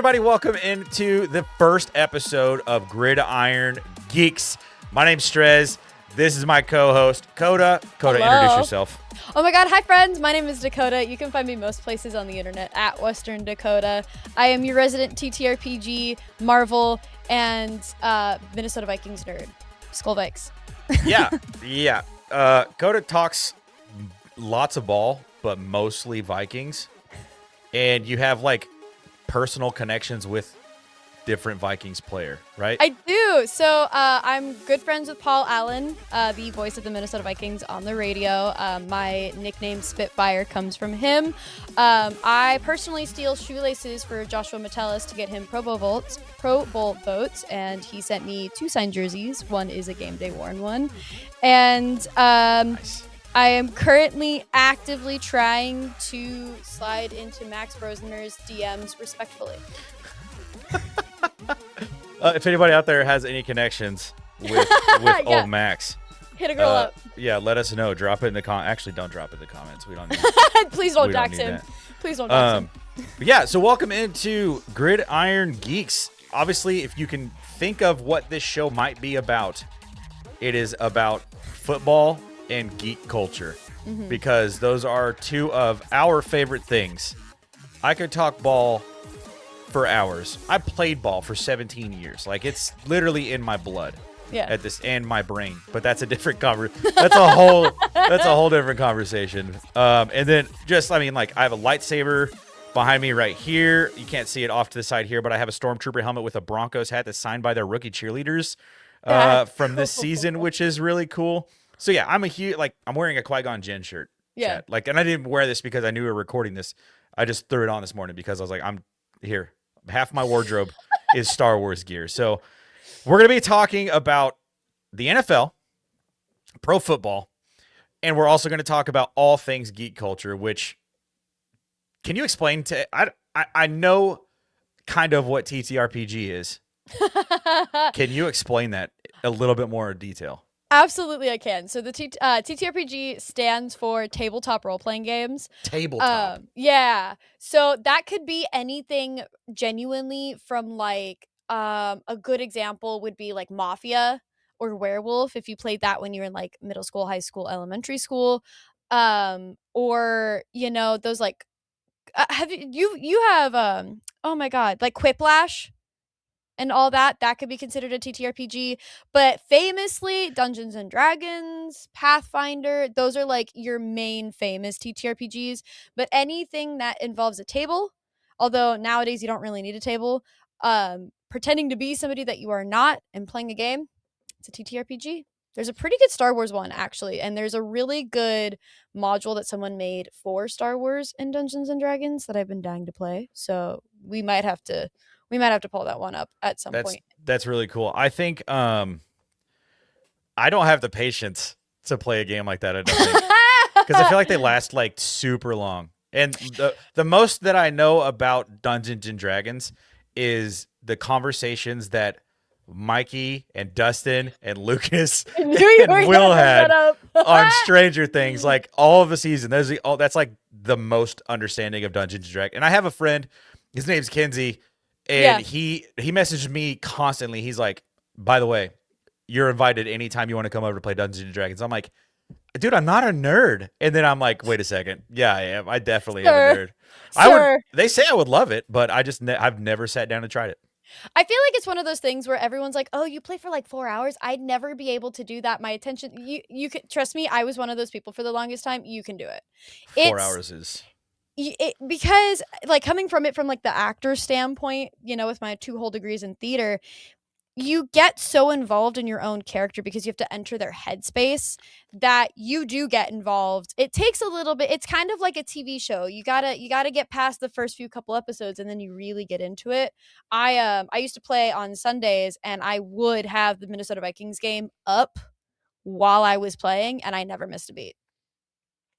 everybody. Welcome into the first episode of Gridiron Geeks. My name's Strez. This is my co-host, Coda. Coda, Hello. introduce yourself. Oh my god, hi friends, my name is Dakota. You can find me most places on the internet at Western Dakota. I am your resident TTRPG, Marvel, and Minnesota Vikings nerd. Skull Vikes. Yeah. Coda talks lots of ball, but mostly Vikings. And you have like personal connections with different Vikings player, right? I do. So I'm good friends with Paul Allen, the voice of the Minnesota Vikings on the radio. My nickname Spitfire comes from him. I personally steal shoelaces for Joshua Metellus to get him Pro Bowl votes, and he sent me 2 signed jerseys. One is a game day worn one, and Nice. I am currently actively trying to slide into Max Brosner's DMs respectfully. If anybody out there has any connections with Yeah. old Max, Hit a girl up. yeah, let us know. Drop it in the Actually, don't drop it in the comments. We don't need Please don't we don't dox need him. that. Please don't dox him. But yeah, so welcome into Gridiron Geeks. Obviously, if you can think of what this show might be about, it is about football and geek culture, because those are 2 of our favorite things. I could talk ball for hours. I played ball for 17 years. Like, it's literally in my blood. Yeah. At this and my brain, but that's a different that's a whole different conversation. And then I have a lightsaber behind me right here. You can't see it off to the side here, but I have a Stormtrooper helmet with a Broncos hat that's signed by their rookie cheerleaders from this season, which is really cool. So yeah, I'm wearing a Qui-Gon Jinn shirt. Yeah. Chat. And I didn't wear this because I knew we were recording this. I just threw it on this morning because I was like, I'm here. Half my wardrobe is Star Wars gear. So we're going to be talking about the NFL, pro football, and we're also going to talk about all things geek culture, which, can you explain to, I know kind of what TTRPG is. Can you explain that a little bit more in detail? Absolutely, I can. So the TTRPG stands for tabletop role-playing games. Tabletop. Yeah. So that could be anything genuinely from like a good example would be like Mafia or Werewolf if you played that when you were in like middle school, high school, elementary school. Or those like have you have oh my god, like Quiplash and all that could be considered a TTRPG, but famously Dungeons and Dragons, Pathfinder, those are like your main famous TTRPGs. But anything that involves a table, although nowadays you don't really need a table, pretending to be somebody that you are not and playing a game, it's a TTRPG. There's a pretty good Star Wars one actually, and there's a really good module that someone made for Star Wars and Dungeons and Dragons that I've been dying to play. So we might have to pull that one up at some point. That's really cool. I think I don't have the patience to play a game like that. I don't think, because I feel like they last like super long. And the most that I know about Dungeons and Dragons is the conversations that Mikey and Dustin and Lucas and Will had on Stranger Things, like all of the season. That's like the most understanding of Dungeons and Dragons. And I have a friend, his name's Kinsey. And he messaged me constantly. He's like, by the way, you're invited anytime you want to come over to play Dungeons and Dragons. I'm like, dude, I'm not a nerd. And then I'm like, wait a second. Yeah, I am. I definitely am a nerd. They say I would love it, but I've never sat down and tried it. I feel like it's one of those things where everyone's like, oh, you play for like 4 hours. I'd never be able to do that. My attention, you could trust me. I was one of those people for the longest time. You can do it. 4 hours is... because like coming from like the actor standpoint, with my 2 whole degrees in theater, you get so involved in your own character because you have to enter their headspace that you do get involved. It takes a little bit. It's kind of like a TV show. You gotta get past the first few couple episodes and then you really get into it. I used to play on Sundays and I would have the Minnesota Vikings game up while I was playing and I never missed a beat.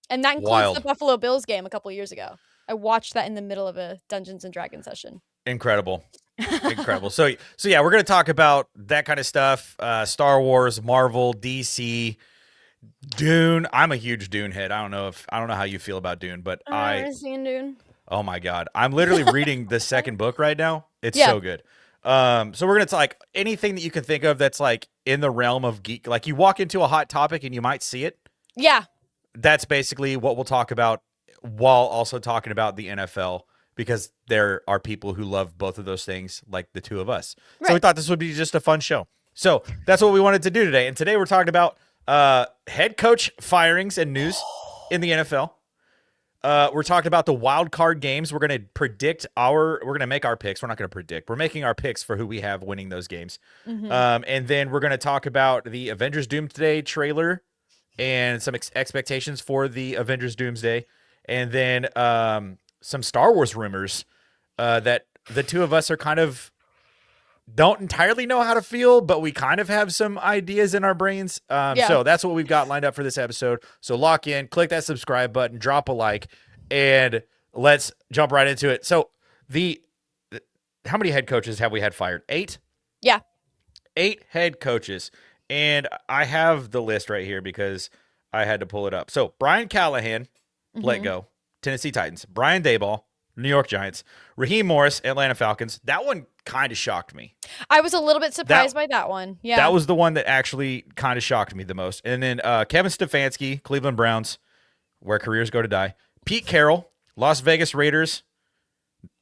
And that includes the Buffalo Bills game a couple years ago. I watched that in the middle of a Dungeons and Dragons session. Incredible. So yeah, we're going to talk about that kind of stuff. Star Wars, Marvel, DC, Dune. I'm a huge Dune head. I don't know how you feel about Dune, but I've never seen Dune. Oh my God. I'm literally reading the second book right now. It's Yeah. so good. So we're gonna like anything that you can think of that's like in the realm of geek. Like you walk into a hot topic and you might see it. Yeah. That's basically what we'll talk about while also talking about the NFL because there are people who love both of those things, like the two of us. So we Right. thought this would be just a fun show. So that's what we wanted to do today. And today we're talking about head coach firings and news in the NFL. We're talking about the wild card games. We're going to we're going to make our picks. We're not going to predict. We're making our picks for who we have winning those games. And then we're going to talk about the Avengers Doomsday trailer and some expectations for the Avengers Doomsday. And then some Star Wars rumors that the two of us are kind of don't entirely know how to feel, but we kind of have some ideas in our brains. So that's what we've got lined up for this episode. So lock in, click that subscribe button, drop a like, and let's jump right into it. So how many head coaches have we had fired? 8? Yeah. 8 head coaches. And I have the list right here because I had to pull it up. So Brian Callahan, let go, Tennessee Titans. Brian Daboll, New York Giants. Raheem Morris, Atlanta Falcons. That one kind of shocked me. I was a little bit surprised by that one. Yeah. That was the one that actually kind of shocked me the most. And then Kevin Stefanski, Cleveland Browns, where careers go to die. Pete Carroll, Las Vegas Raiders.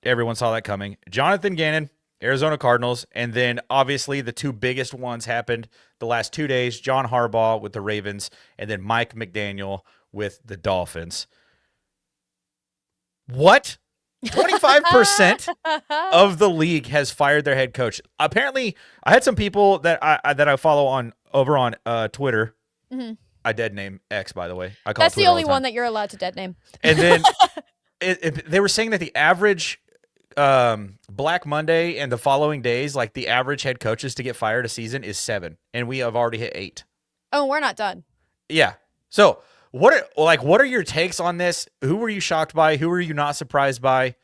Everyone saw that coming. Jonathan Gannon, Arizona Cardinals. And then obviously the two biggest ones happened the last 2 days. John Harbaugh with the Ravens and then Mike McDaniel with the Dolphins. What? 25% of the league has fired their head coach. Apparently, I had some people that I follow on over on Twitter. I dead name X, by the way. I call That's Twitter the only all the time. one that you're allowed to dead name. And then they were saying that the average Black Monday and the following days, like the average head coaches to get fired a season is 7, and we have already hit 8. Oh, we're not done. Yeah. So what are your takes on this? Who were you shocked by? Who were you not surprised by?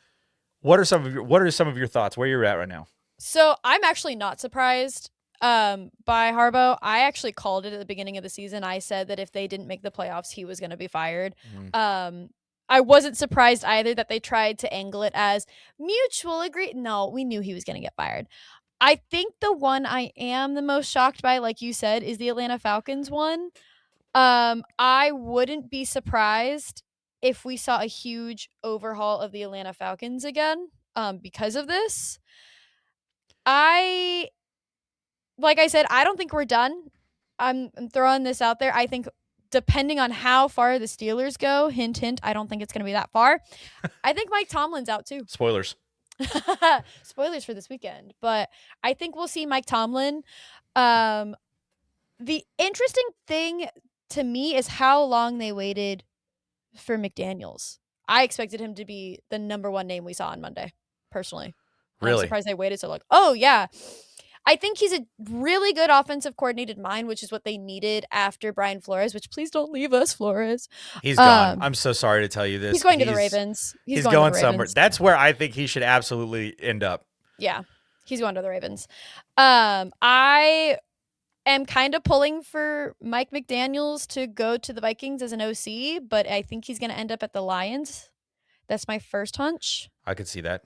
What are some of your thoughts? Where you're at right now? So I'm actually not surprised by Harbaugh. I actually called it at the beginning of the season. I said that if they didn't make the playoffs, he was going to be fired. I wasn't surprised either that they tried to angle it as mutual agree. No, we knew he was going to get fired. I think the one I am the most shocked by, like you said, is the Atlanta Falcons one. I wouldn't be surprised if we saw a huge overhaul of the Atlanta Falcons again because of this. Like I said, I don't think we're done. I'm throwing this out there. I think depending on how far the Steelers go, hint, hint, I don't think it's going to be that far. I think Mike Tomlin's out too. Spoilers. Spoilers for this weekend. But I think we'll see Mike Tomlin. The interesting thing to me is how long they waited for McDaniels. I expected him to be the number one name we saw on Monday, personally. Really? I'm surprised they waited so long. Oh, yeah. I think he's a really good offensive coordinated mind, which is what they needed after Brian Flores, which please don't leave us, Flores. He's gone. I'm so sorry to tell you this. He's going to the Ravens. He's going somewhere. That's where I think he should absolutely end up. Yeah, he's going to the Ravens. I am kind of pulling for Mike McDaniels to go to the Vikings as an OC, but I think he's going to end up at the Lions. That's my first hunch. I could see that.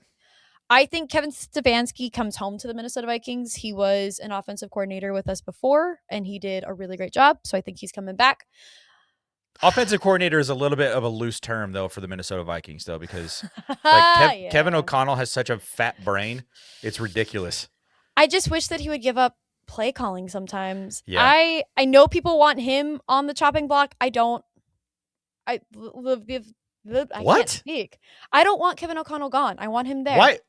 I think Kevin Stefanski comes home to the Minnesota Vikings. He was an offensive coordinator with us before, and he did a really great job. So I think he's coming back. Offensive coordinator is a little bit of a loose term, though, for the Minnesota Vikings, though, because like Kevin O'Connell has such a fat brain. It's ridiculous. I just wish that he would give up play calling sometimes. Yeah. I know people want him on the chopping block. I don't. I can't speak. I don't want Kevin O'Connell gone. I want him there. Why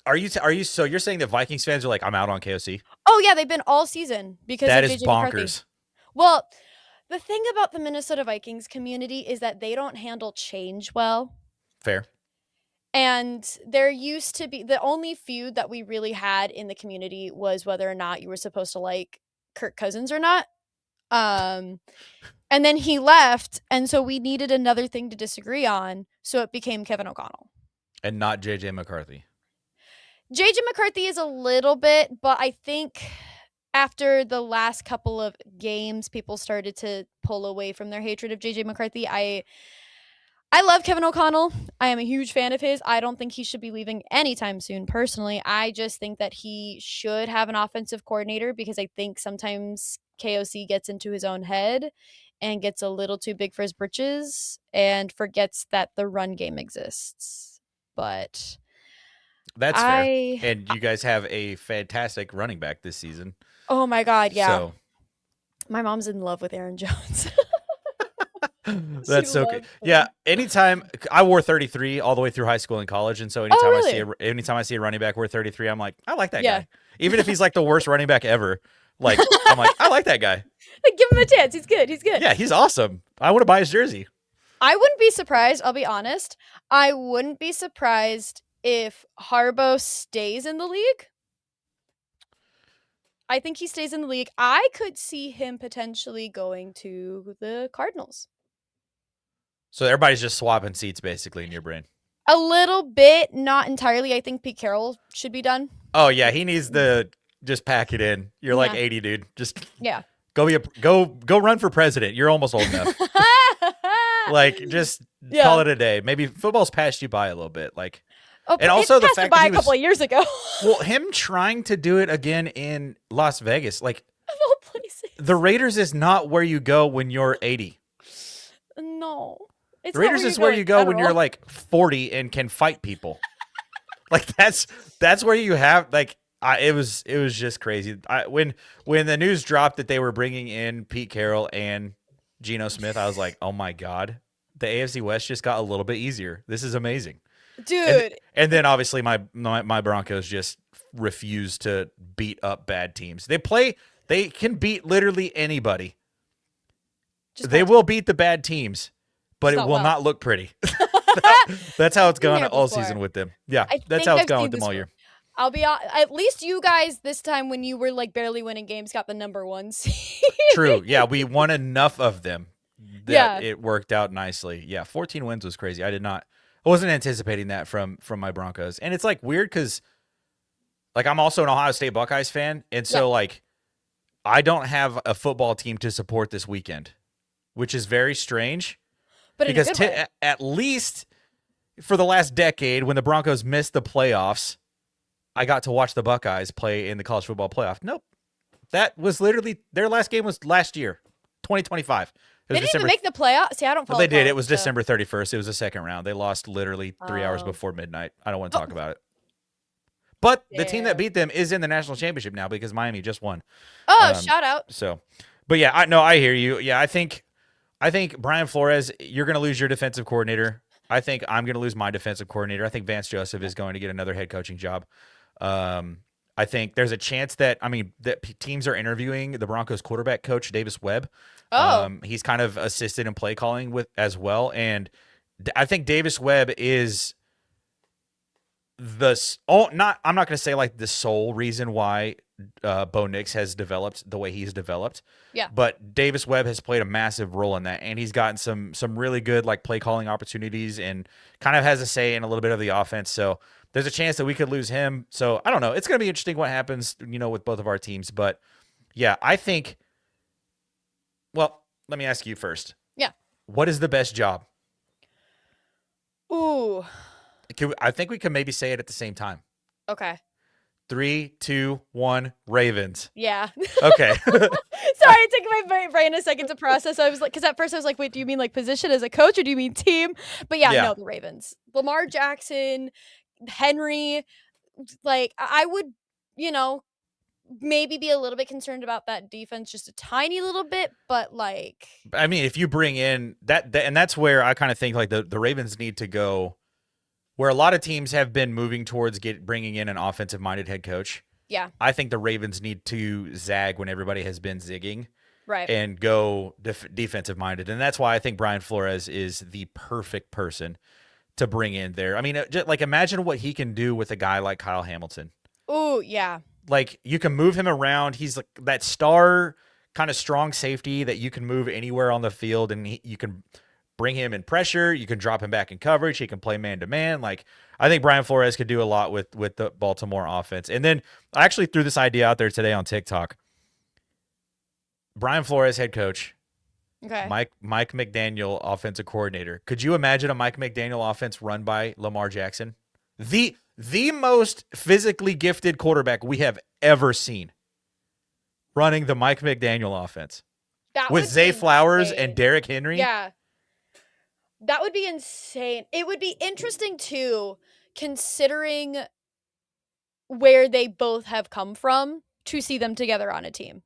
are you? So you're saying that Vikings fans are like, I'm out on KOC? Oh yeah, they've been all season because that of is JJ bonkers. McCarthy. Well, the thing about the Minnesota Vikings community is that they don't handle change well. Fair. And there used to be the only feud that we really had in the community was whether or not you were supposed to like Kirk Cousins or not. And then he left, and so we needed another thing to disagree on, so it became Kevin O'Connell. And not JJ McCarthy. JJ McCarthy is a little bit, but I think after the last couple of games, people started to pull away from their hatred of JJ McCarthy. I love Kevin O'Connell. I am a huge fan of his. I don't think he should be leaving anytime soon, personally. I just think that he should have an offensive coordinator because I think sometimes KOC gets into his own head and gets a little too big for his britches and forgets that the run game exists. But That's fair. I And you guys have a fantastic running back this season. oh my god, yeah. So My mom's in love with Aaron Jones. that's so good. loves Yeah, him. anytime I wore 33 all the way through high school and college, and so Oh, really? anytime I see a running back wear 33, I'm like, I like that Yeah. guy. Even if he's like the worst running back ever, like I'm like, I like that guy. Like, give him a chance. He's good. He's good. Yeah, he's awesome. I want to buy his jersey. I wouldn't be surprised, I'll be honest. I wouldn't be surprised if Harbaugh stays in the league. I think he stays in the league. I could see him potentially going to the Cardinals. So everybody's just swapping seats basically in your brain. A little bit, not entirely. I think Pete Carroll should be done. Oh yeah, he needs to just pack it in. You're like Yeah. 80, dude. Just Yeah. go run for president. You're almost old enough. Like just Yeah. call it a day. Maybe football's passed you by a little bit. Like Oh, and also the passed fact by that a he was couple of years ago. well, him trying to do it again in Las Vegas, like Of all places. the Raiders is not where you go when you're 80. No. It's The not Raiders is you're where going you go when you're federal. like 40 and can fight people. Like that's where you have like it was just crazy. When the news dropped that they were bringing in Pete Carroll and Geno Smith, I was like, oh my god, the AFC West just got a little bit easier. This is amazing, Dude. And then obviously my Broncos just refuse to beat up bad teams. They can beat literally anybody. Just They watch. will beat the bad teams, but Just it not will well. not look pretty. That's how it's Been gone there all before. season with them. Yeah, I that's think how it's I've gone seen with them this all year. I'll be at least you guys this time when you were like barely winning games got the number 1 seed. True. Yeah, we won enough of them that Yeah. it worked out nicely. Yeah, 14 wins was crazy. I wasn't anticipating that from my Broncos. And it's like weird because like I'm also an Ohio State Buckeyes fan, and so like I don't have a football team to support this weekend, which is very strange. But in a Because good way. at least for the last decade, when the Broncos missed the playoffs, I got to watch the Buckeyes play in the college football playoff. Nope. That was literally their last game was last year, 2025. It They was didn't even make the playoffs. See, I don't Well, follow they did. college, It was so- December 31st. It was the second round. They lost literally 3 hours Oh. before midnight. I don't want to talk about it. But the team that Damn. beat them is in the national championship now because Miami just won. Oh, shout out. So, but yeah, I hear you. Yeah, I think Brian Flores, you're going to lose your defensive coordinator. I think I'm going to lose my defensive coordinator. I think Vance Joseph is going to get another head coaching job. I think there's a chance that teams are interviewing the Broncos quarterback coach Davis Webb. Oh. He's kind of assisted in play calling with as well, and I think Davis Webb is I'm not going to say like the sole reason why Bo Nix has developed the way he's developed. Yeah. But Davis Webb has played a massive role in that, and he's gotten some really good like play calling opportunities and kind of has a say in a little bit of the offense. So there's a chance that we could lose him. So I don't know. It's going to be interesting what happens, with both of our teams. But yeah, I think. Well, let me ask you first. Yeah. What is the best job? Ooh. I think we can maybe say it at the same time. Okay. 3, 2, 1, Ravens. Yeah. Okay. Sorry, it took my brain a second to process. I was like, because at first I was like, wait, do you mean like position as a coach or do you mean team? But yeah, Yeah. no, the Ravens. Lamar Jackson, Henry, like I would, maybe be a little bit concerned about that defense just a tiny little bit, but like. I mean, if you bring in that and that's where I kind of think like the Ravens need to go, where a lot of teams have been moving towards bringing in an offensive-minded head coach. Yeah. I think the Ravens need to zag when everybody has been zigging. Right. And go defensive-minded. And that's why I think Brian Flores is the perfect person to bring in there. I mean, just, like imagine what he can do with a guy like Kyle Hamilton. Ooh, yeah. Like you can move him around. He's like that star kind of strong safety that you can move anywhere on the field, and you can bring him in pressure. You can drop him back in coverage. He can play man to man. Like I think Brian Flores could do a lot with the Baltimore offense. And then I actually threw this idea out there today on TikTok. Brian Flores, head coach, Okay. Mike McDaniel, offensive coordinator. Could you imagine a Mike McDaniel offense run by Lamar Jackson? The most physically gifted quarterback we have ever seen running the Mike McDaniel offense. That With would Zay be Flowers insane. and Derrick Henry. Yeah. That would be insane. It would be interesting too, considering where they both have come from, to see them together on a team.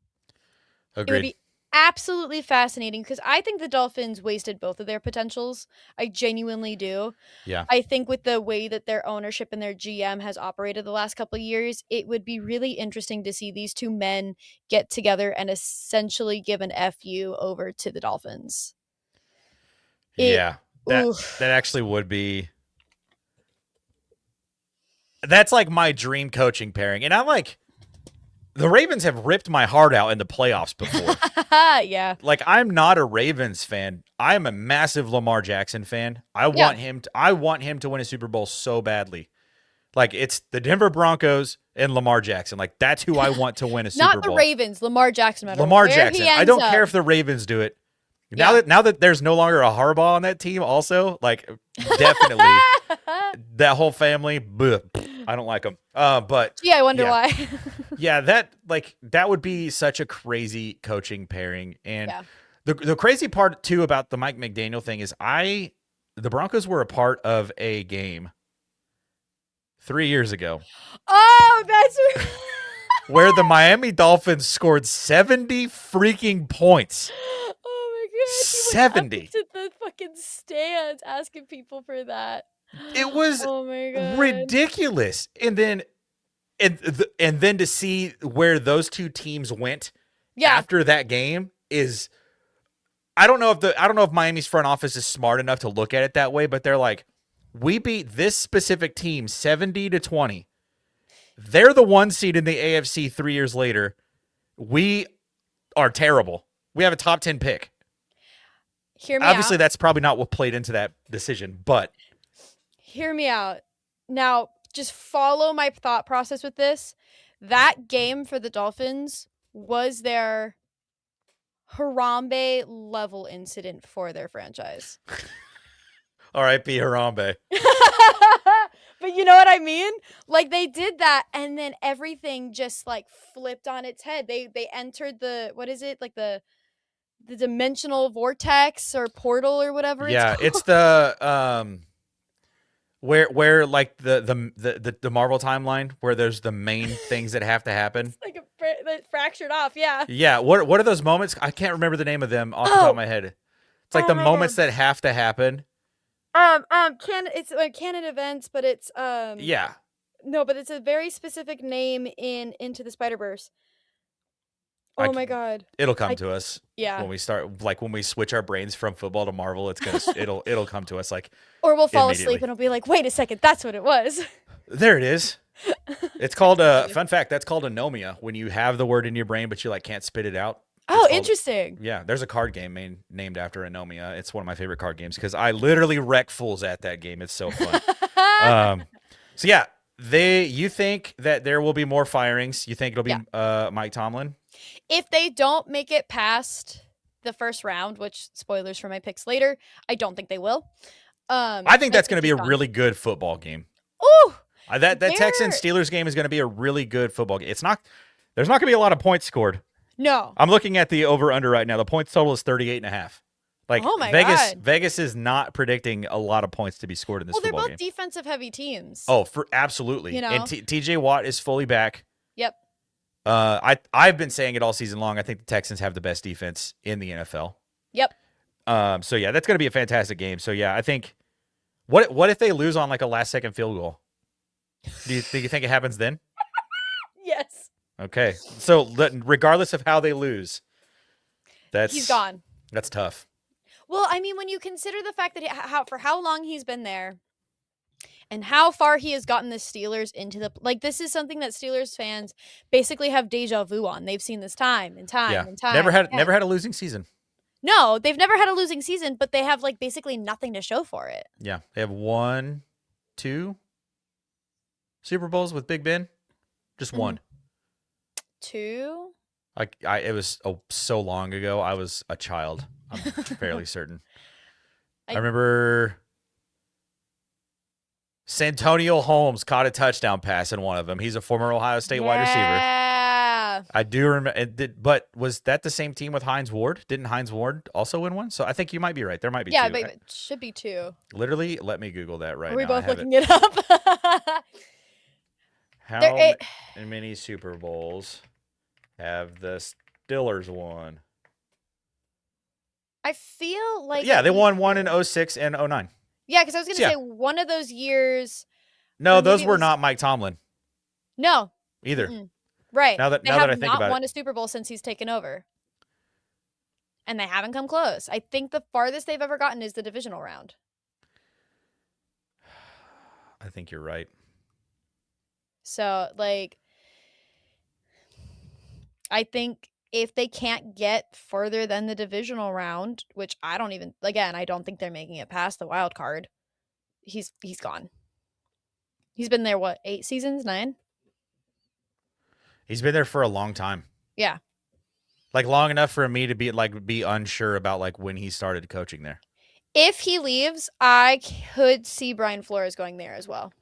It would Agreed. be absolutely fascinating because I think the Dolphins wasted both of their potentials. I genuinely do. Yeah. I think with the way that their ownership and their GM has operated the last couple of years, it would be really interesting to see these two men get together and essentially give an FU over to the Dolphins. Yeah. That actually would be. That's like my dream coaching pairing. And I'm like, the Ravens have ripped my heart out in the playoffs before. Yeah. Like, I'm not a Ravens fan. I'm a massive Lamar Jackson fan. I want him to win a Super Bowl so badly. Like, it's the Denver Broncos and Lamar Jackson. Like, that's who I want to win a Super Bowl. Not the Ravens, Lamar Jackson. Lamar Jackson. I don't care if the Ravens do it. Now that there's no longer a Harbaugh on that team, also, like, definitely that whole family, bleh, I don't like them. But I wonder why. Yeah, that would be such a crazy coaching pairing. And the crazy part too about the Mike McDaniel thing is the Broncos were a part of a game 3 years ago. Oh, that's where the Miami Dolphins scored 70 freaking points. Oh my god. 70 to the fucking stands asking people for that. It was ridiculous. And then to see where those two teams went after that game is, I don't know if Miami's front office is smart enough to look at it that way, but they're like, we beat this specific team 70-20. They're the 1 seed in the AFC 3 years later. We are terrible. We have a top 10 pick. Hear me Obviously, out. that's probably not what played into that decision, but hear me out. Now, just follow my thought process with this. That game for the Dolphins was their Harambe level incident for their franchise. R.I.P. Harambe. But you know what I mean? Like, they did that, and then everything just, like, flipped on its head. They entered the, what is it? Like, the dimensional vortex or portal or whatever it's called. It's the where like the Marvel timeline where there's the main things that have to happen. It's like that fractured off, yeah. Yeah, what are those moments? I can't remember the name of them off the top of my head. It's like the moments that have to happen. It's like canon events, but it's yeah. No, but it's a very specific name in Into the Spider-Verse. Oh my god. It'll come to us. Yeah. When we start, like, when we switch our brains from football to Marvel, it'll come to us, like, or we'll fall asleep and it'll be like, wait a second, that's what it was. There it is. It's called fun fact, that's called anomia, when you have the word in your brain but you like can't spit it out. Oh, interesting. Yeah, there's a card game named after anomia. It's one of my favorite card games because I literally wreck fools at that game. It's so fun. So yeah, you think that there will be more firings? You think it'll be Mike Tomlin? If they don't make it past the first round, which spoilers for my picks later, I don't think they will. I think that's going to be a really good football game. Ooh, that Texans Steelers game is going to be a really good football game. There's not going to be a lot of points scored. No. I'm looking at the over-under right now. The points total is 38.5. Like, oh my God. Vegas is not predicting a lot of points to be scored in this football game. Well, they're both defensive-heavy teams. Oh, absolutely. You know? And TJ Watt is fully back. Yep. I've been saying it all season long. I think the Texans have the best defense in the NFL. Yep. So yeah, that's going to be a fantastic game. So yeah, I think what if they lose on like a last-second field goal? Do you think it happens then? Yes. Okay. So regardless of how they lose, he's gone. That's tough. Well, I mean, when you consider the fact that for how long he's been there and how far he has gotten the Steelers into this is something that Steelers fans basically have deja vu on. They've seen this time and time and time. Never had a losing season. No, they've never had a losing season, but they have like basically nothing to show for it. Yeah. They have 1, 2 Super Bowls with Big Ben. Just one. 2. It was so long ago. I was a child. I'm fairly certain. I remember Santonio Holmes caught a touchdown pass in one of them. He's a former Ohio State wide receiver. Yeah. I do remember. But was that the same team with Hines Ward? Didn't Hines Ward also win one? So I think you might be right. There might be two. Yeah, but it should be two. Literally, let me Google that right now. Are we both looking it up? How many Super Bowls have the Steelers won? I feel like they won one in 06 and 09. Yeah, because I was going to say one of those years. No, those were not Mike Tomlin. No. Either. Mm-mm. Right. Now that I think about it. They have not won a Super Bowl since he's taken over. And they haven't come close. I think the farthest they've ever gotten is the divisional round. I think you're right. So, like, I think if they can't get further than the divisional round, which I don't think they're making it past the wild card, he's gone. He's been there, 8 seasons, 9? He's been there for a long time. Yeah. Like long enough for me to be unsure about like when he started coaching there. If he leaves, I could see Brian Flores going there as well.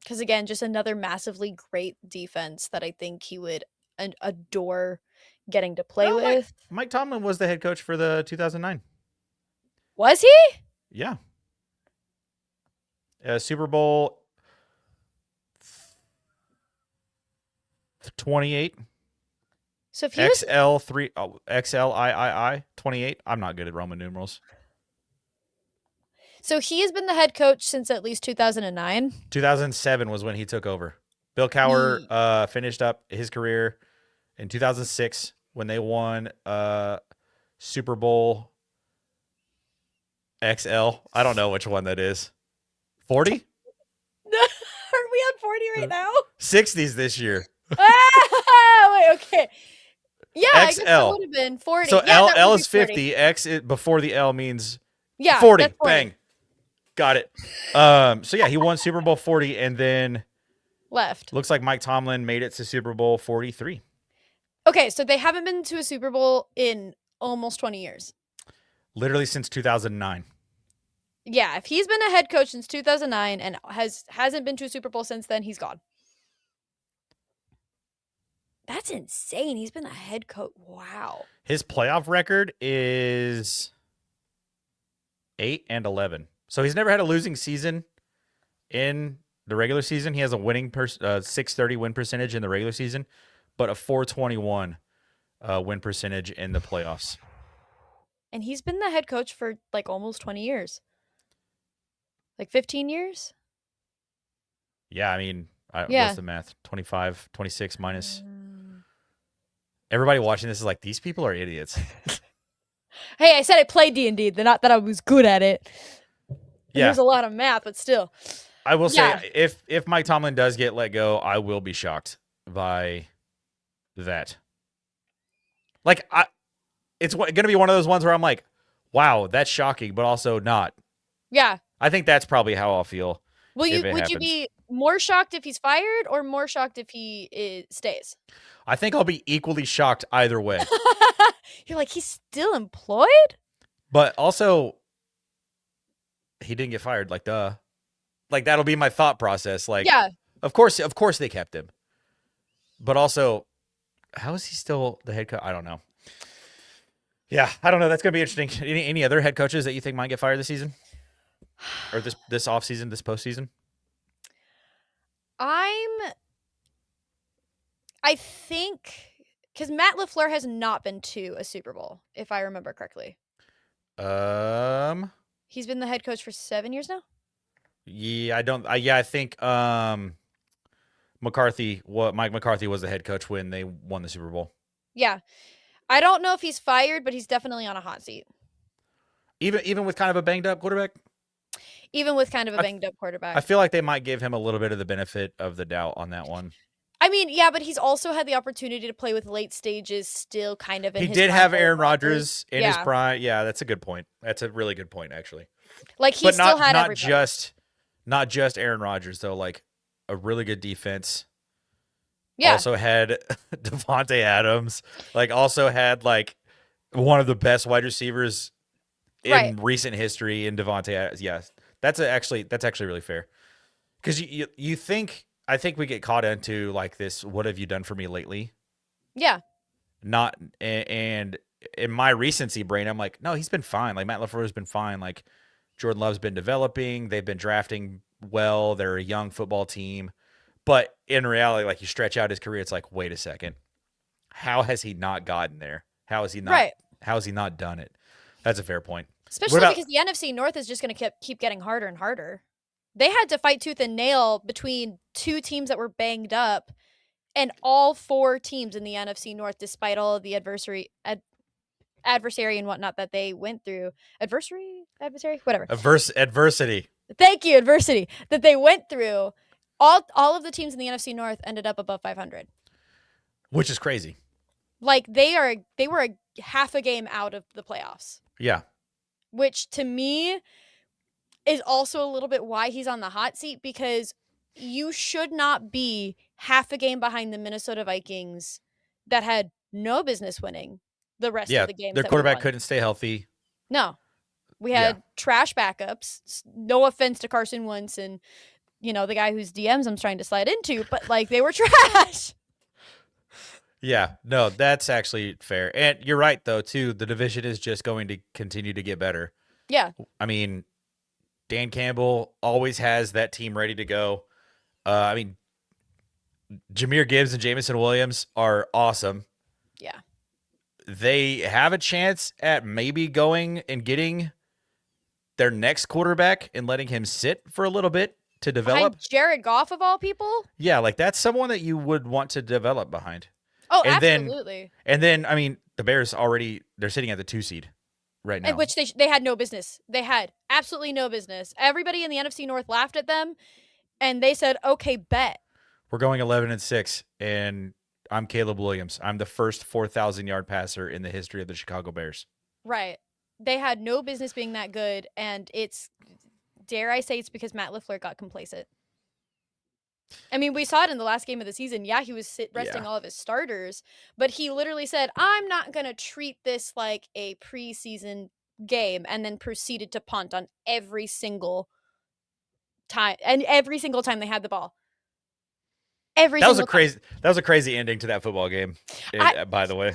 Because again, just another massively great defense that I think he would adore getting to play with. Mike Tomlin was the head coach for the 2009. Was he? Yeah. Super Bowl 28. So if he was XLIII 28. I'm not good at Roman numerals. So he has been the head coach since at least 2009. 2007 was when he took over. Bill Cowher finished up his career in 2006 when they won Super Bowl XL. I don't know which one that is. 40? Are we on 40 right now? 60s this year. Wait, okay. Yeah, XL. I guess that would have been 40. So yeah, L is 50. X before the L means 40. That's 40. Bang. Got it. So yeah, he won Super Bowl 40 and then left. Looks like Mike Tomlin made it to Super Bowl 43. Okay, so they haven't been to a Super Bowl in almost 20 years. Literally since 2009. Yeah, if he's been a head coach since 2009 and hasn't been to a Super Bowl since then, he's gone. That's insane. He's been a head coach. Wow. His playoff record is 8-11. So he's never had a losing season in the regular season. He has a winning 630 win percentage in the regular season, but a 421 win percentage in the playoffs. And he's been the head coach for like almost 20 years. Like 15 years? Yeah, I mean, what's the math? 25, 26 minus. Everybody watching this is like, these people are idiots. Hey, I said I played D&D. Not that I was good at it. Yeah. There's a lot of math, but still. I will say, if Mike Tomlin does get let go, I will be shocked by that. Like, it's going to be one of those ones where I'm like, wow, that's shocking, but also not. Yeah. I think that's probably how I'll feel. Would you be more shocked if he's fired or more shocked if he stays? I think I'll be equally shocked either way. You're like, he's still employed? But also, he didn't get fired. Like, duh. Like, that'll be my thought process. Like, yeah. Of course they kept him. But also, how is he still the head coach? I don't know. Yeah, I don't know. That's going to be interesting. Any other head coaches that you think might get fired this season? Or this offseason, this postseason? I think, because Matt LaFleur has not been to a Super Bowl, if I remember correctly. He's been the head coach for 7 years now? Yeah, I think Mike McCarthy was the head coach when they won the Super Bowl. Yeah. I don't know if he's fired, but he's definitely on a hot seat. Even with kind of a banged up quarterback? Even with kind of a banged up quarterback. I feel like they might give him a little bit of the benefit of the doubt on that one. I mean, yeah, but he's also had the opportunity to play with late stages still kind of in his prime. He did have Aaron Rodgers in his prime. Yeah, that's a good point. That's a really good point, actually. Like, he still had everybody. Not just Aaron Rodgers, though. Like, a really good defense. Yeah. also had Devontae Adams, like also had like one of the best wide receivers Right. in recent history in Devontae Adams. Yes, that's actually really fair. Because you think I think we get caught into like this. What have you done for me lately? Yeah. Not and in my recency brain, I'm like, no, he's been fine. Like Matt LaFleur's been fine. Like Jordan Love's been developing. They've been drafting well. They're a young football team. But in reality, like you stretch out his career, it's like, wait a second, how has he not gotten there? How has he not? Right. How has he not done it? That's a fair point. Especially because the NFC North is just going to keep getting harder and harder. They had to fight tooth and nail between two teams that were banged up, and all four teams in the NFC North, despite all of the adversary and whatnot that they went through. Adversary, whatever. Adversity. Thank you, adversity that they went through. All of the teams in the NFC North ended up above 500, which is crazy. Like they were a half a game out of the playoffs. Yeah. Which to me is also a little bit why he's on the hot seat, because you should not be half a game behind the Minnesota Vikings that had no business winning the rest of the games. Their quarterback couldn't stay healthy. No. We had trash backups. No offense to Carson Wentz and, you know, the guy whose DMs I'm trying to slide into, but like they were trash. Yeah, no, that's actually fair. And you're right, though, too. The division is just going to continue to get better. Yeah. I mean, Dan Campbell always has that team ready to go. I mean, Jahmyr Gibbs and Jameson Williams are awesome. Yeah. They have a chance at maybe going and getting their next quarterback and letting him sit for a little bit to develop. Behind Jared Goff, of all people? Yeah, like that's someone that you would want to develop behind. Oh, and absolutely. Then, I mean, the Bears they're sitting at the 2 seed right now. Which they had no business. They had absolutely no business. Everybody in the NFC North laughed at them, and they said, okay, bet. We're going 11-6, and I'm Caleb Williams. I'm the first 4,000-yard passer in the history of the Chicago Bears. Right. They had no business being that good, and dare I say, it's because Matt LaFleur got complacent. I mean, we saw it in the last game of the season. Yeah, he was resting all of his starters, but he literally said, I'm not going to treat this like a preseason game, and then proceeded to punt on every single time. And every single time they had the ball. That was a crazy ending to that football game, by the way.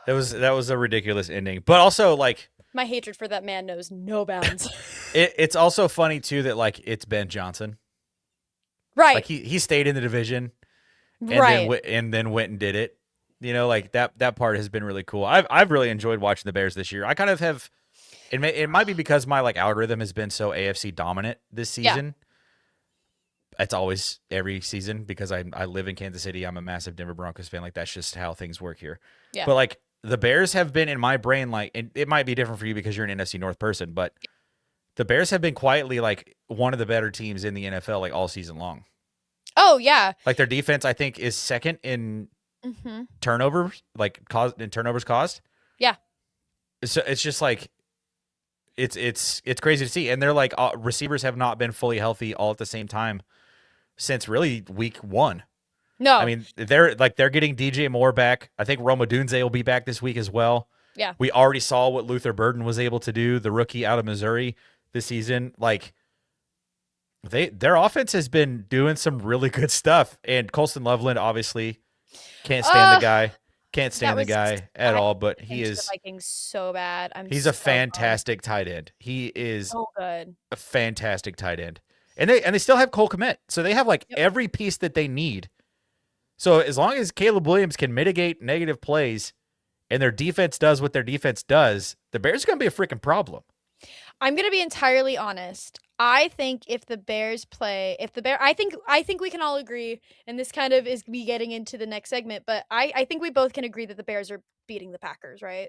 That was a ridiculous ending. But also, like, my hatred for that man knows no bounds. It's also funny, too, that, like, it's Ben Johnson. Right. Like he stayed in the division and then went and did it. You know, like that part has been really cool. I've really enjoyed watching the Bears this year. I kind of have it might be because my like algorithm has been so AFC dominant this season. Yeah. It's always every season because I live in Kansas City. I'm a massive Denver Broncos fan. Like that's just how things work here. Yeah. But like the Bears have been in my brain, like, and it might be different for you because you're an NFC North person, but the Bears have been quietly like one of the better teams in the NFL like all season long. Oh yeah. Like their defense, I think, is second in turnovers, like turnovers caused. Yeah. So it's just like it's crazy to see, and they're like receivers have not been fully healthy all at the same time since really week 1. No, I mean they're getting DJ Moore back. I think Roma Dunze will be back this week as well. Yeah. We already saw what Luther Burden was able to do, the rookie out of Missouri this season. Like their offense has been doing some really good stuff. And Colston Loveland obviously can't stand the guy. Can't stand the guy at all, but he is the Vikings so bad. He's a fantastic tight end. He is so good. A fantastic tight end. And they still have Cole Kmet. So they have like every piece that they need. So as long as Caleb Williams can mitigate negative plays and their defense does what their defense does, the Bears are going to be a freaking problem. I'm going to be entirely honest. I think if the Bears I think we can all agree, and this kind of is me getting into the next segment, but I think we both can agree that the Bears are beating the Packers, right?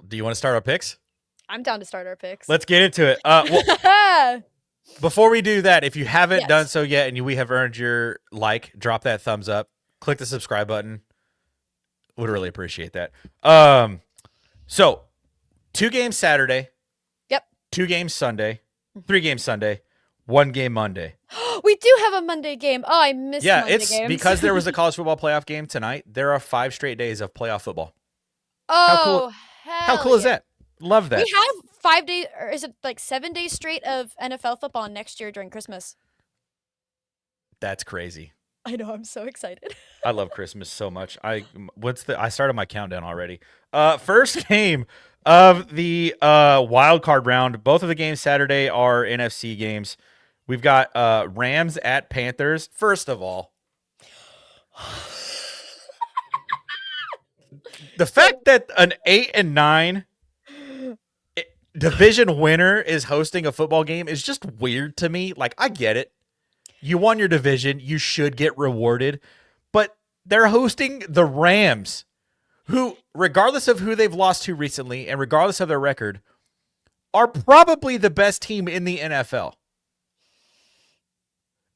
Do you want to start our picks? I'm down to start our picks. Let's get into it. Well, before we do that, if you haven't done so yet and we have earned your like, drop that thumbs up, click the subscribe button. Would really appreciate that. So 2 games Saturday. Yep. 2 games Sunday. 3 games Sunday. 1 game Monday. We do have a Monday game. Oh, I missed Yeah, Monday it's games. because there was a college football playoff game tonight. There are 5 straight days of playoff football. How cool! Oh, How hell cool is yeah. that? Love We that. have 5 days, or is it like 7 days straight of NFL football next year during Christmas? That's crazy. I know, I'm so excited. I love Christmas so much. I started my countdown already. First game of the wild card round. Both of the games Saturday are NFC games. We've got Rams at Panthers. First of all, the fact that an 8-9 division winner is hosting a football game is just weird to me. Like, I get it. You won your division, you should get rewarded. But they're hosting the Rams, who, regardless of who they've lost to recently and regardless of their record, are probably the best team in the NFL.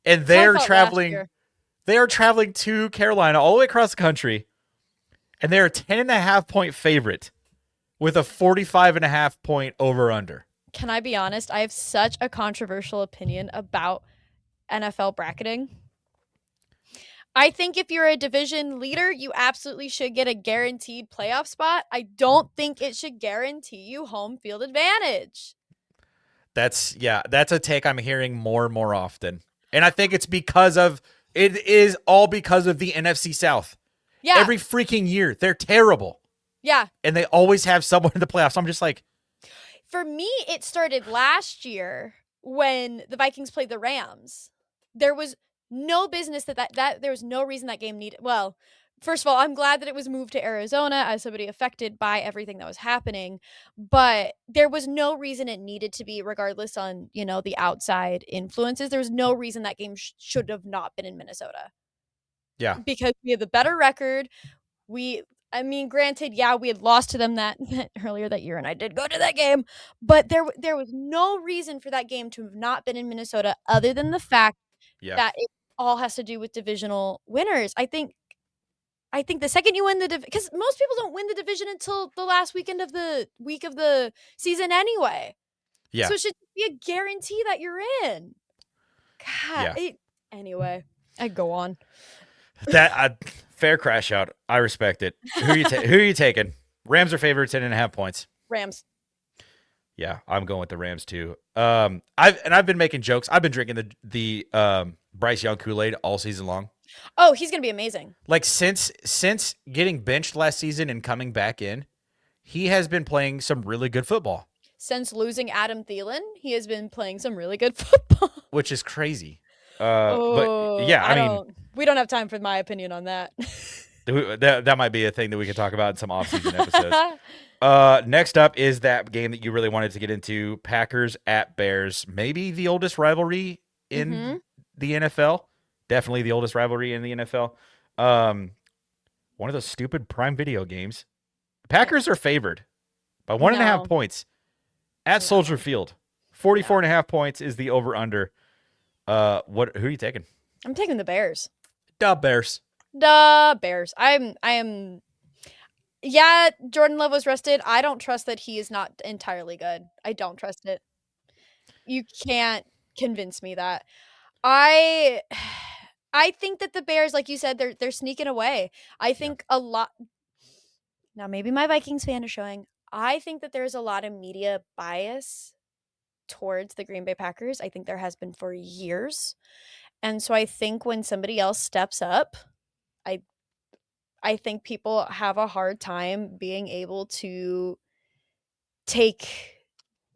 And they're traveling to Carolina all the way across the country, and they're a 10.5 point favorite with a 45.5 point over under. Can I be honest? I have such a controversial opinion about NFL bracketing. I think if you're a division leader, you absolutely should get a guaranteed playoff spot. I don't think it should guarantee you home field advantage. That's a take I'm hearing more and more often. And I think it is all because of the NFC South. Yeah. Every freaking year, they're terrible. Yeah. And they always have someone in the playoffs. I'm just like, for me, it started last year when the Vikings played the Rams. There was no business that there was no reason that game needed. Well, first of all, I'm glad that it was moved to Arizona as somebody affected by everything that was happening, but there was no reason it needed to be, regardless on, the outside influences. There was no reason that game should have not been in Minnesota. yeah. Because we had the better record. Granted, we had lost to them that earlier that year, and I did go to that game, but there was no reason for that game to have not been in Minnesota other than the fact that it all has to do with divisional winners. I think the second you win the division, because most people don't win the division until the last week of the season anyway. Yeah. So it should be a guarantee that you're in. God. Yeah. Anyway, I go on. Fair crash out. I respect it. Who are you taking? Rams are favored 10.5 points. Rams. Yeah, I'm going with the Rams too. I've been making jokes. I've been drinking the Bryce Young Kool-Aid all season long. Oh, he's gonna be amazing. Like since getting benched last season and coming back in, he has been playing some really good football. Since losing Adam Thielen, he has been playing some really good football, which is crazy. But yeah, we don't have time for my opinion on that. that might be a thing that we could talk about in some off-season episodes. Next up is that game that you really wanted to get into, Packers at Bears. Maybe the oldest rivalry in the NFL. Definitely the oldest rivalry in the NFL. One of those stupid Prime Video games. Packers are favored by 1.5 points at Soldier Field. 44.5 points is the over-under. Who are you taking? I'm taking the Bears. The Bears. The Bears. I am. Yeah, Jordan Love was rested. I don't trust that he is not entirely good. I don't trust it. You can't convince me that. I think that the Bears, like you said, they're sneaking away. I think a lot. Now, maybe my Vikings fan is showing. I think that there's a lot of media bias towards the Green Bay Packers. I think there has been for years. And so I think when somebody else steps up, I think people have a hard time being able to take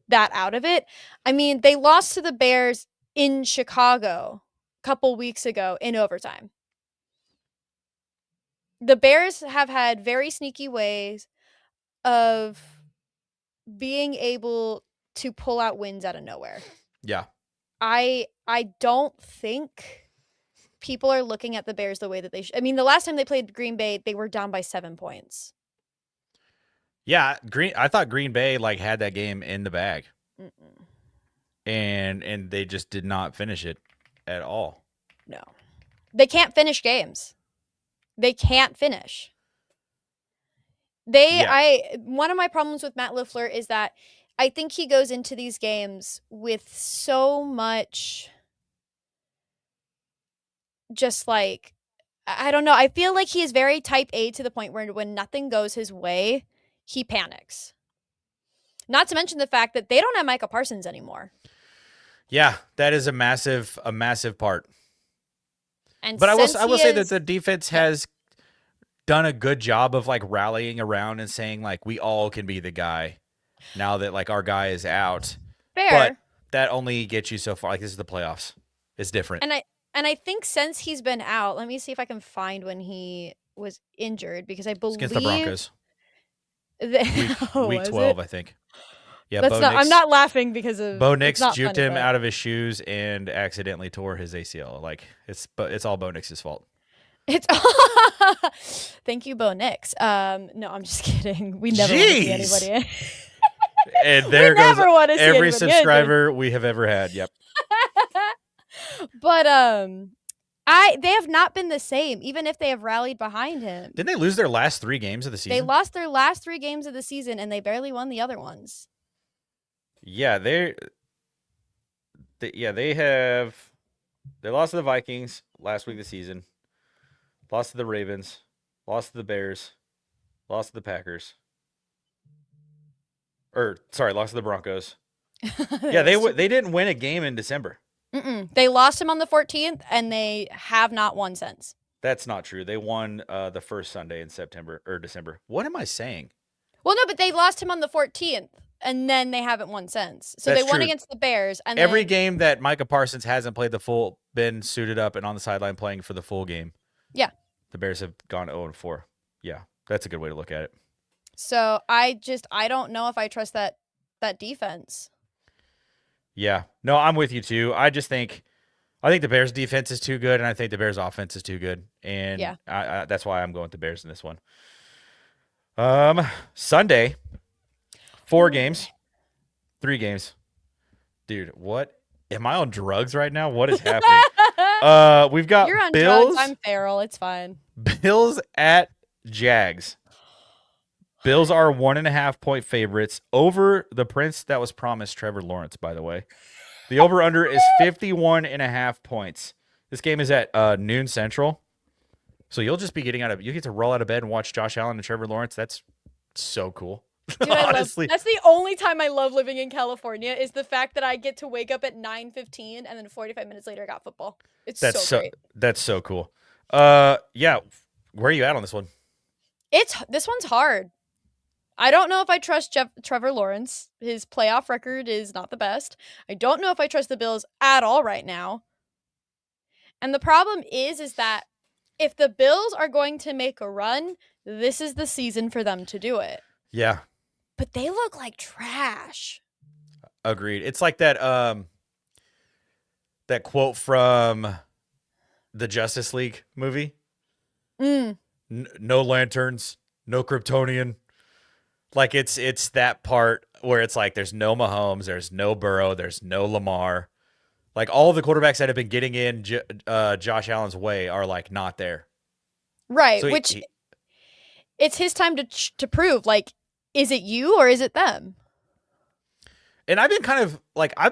that out of it. I mean, they lost to the Bears in Chicago a couple weeks ago in overtime. The Bears have had very sneaky ways of being able to pull out wins out of nowhere. Yeah. I don't think people are looking at the Bears the way that they should. I mean, the last time they played Green Bay, they were down by 7 points. Yeah, I thought Green Bay had that game in the bag. And they just did not finish it at all. No. They can't finish games. They can't finish. One of my problems with Matt LaFleur is that I think he goes into these games with so much just like, I don't know. I feel like he is very type A to the point where when nothing goes his way, he panics. Not to mention the fact that they don't have Micah Parsons anymore. Yeah, that is a massive part. And But I will say that is, the defense has done a good job of like rallying around and saying like we all can be the guy now that like our guy is out. fair. But that only gets you so far. Like this is the playoffs. It's different. And I think since he's been out, let me see if I can find when he was injured, because I believe It's against the Broncos. That, Week 12, I think. Yeah, that's not. I'm not laughing because of Bo Nix juked him out of his shoes and accidentally tore his ACL. Like it's all Bo Nix's fault. It's thank you, Bo Nix. No, I'm just kidding. We never want to see anybody. And there goes every subscriber we have ever had. Yep. But they have not been the same, even if they have rallied behind him. Didn't they lose their last 3 games of the season? They lost their last 3 games of the season, and they barely won the other ones. Yeah, they lost to the Vikings last week of the season, lost to the Ravens, lost to the Bears, lost to the Packers. Lost to the Broncos. Yeah, they didn't win a game in December. They lost him on the 14th, and they have not won since. That's not true. They won the first Sunday in September or December. What am I saying? Well, no, but they lost him on the 14th, and then they haven't won since. So they won against the Bears. And every game that Micah Parsons hasn't played been suited up and on the sideline playing for the full game. Yeah. The Bears have gone 0-4. Yeah, that's a good way to look at it. So I don't know if I trust that defense. Yeah. No, I'm with you too. I think the Bears defense is too good, and I think the Bears offense is too good. And yeah. That's why I'm going with the Bears in this one. Sunday, 4 games, 3 games. Dude, what? Am I on drugs right now? What is happening? We've got You're on Bills. drugs. I'm feral. It's fine. Bills at Jags. Bills are 1.5 point favorites over the prince that was promised, Trevor Lawrence, by the way. The over-under is 51.5 points. This game is at noon Central. So you'll just be you get to roll out of bed and watch Josh Allen and Trevor Lawrence. That's so cool. Dude, honestly, that's the only time I love living in California, is the fact that I get to wake up at 9:15 and then 45 minutes later I got football. That's so great. That's so cool. Yeah. Where are you at on this one? This one's hard. I don't know if I trust Trevor Lawrence. His playoff record is not the best. I don't know if I trust the Bills at all right now. And the problem is that if the Bills are going to make a run, this is the season for them to do it. Yeah. But they look like trash. Agreed. It's like that that quote from the Justice League movie. No lanterns, no Kryptonian. Like it's that part where it's like there's no Mahomes, there's no Burrow, there's no Lamar. Like all the quarterbacks that have been getting in Josh Allen's way are like not there. Right, so it's his time to prove, like, is it you or is it them? And I've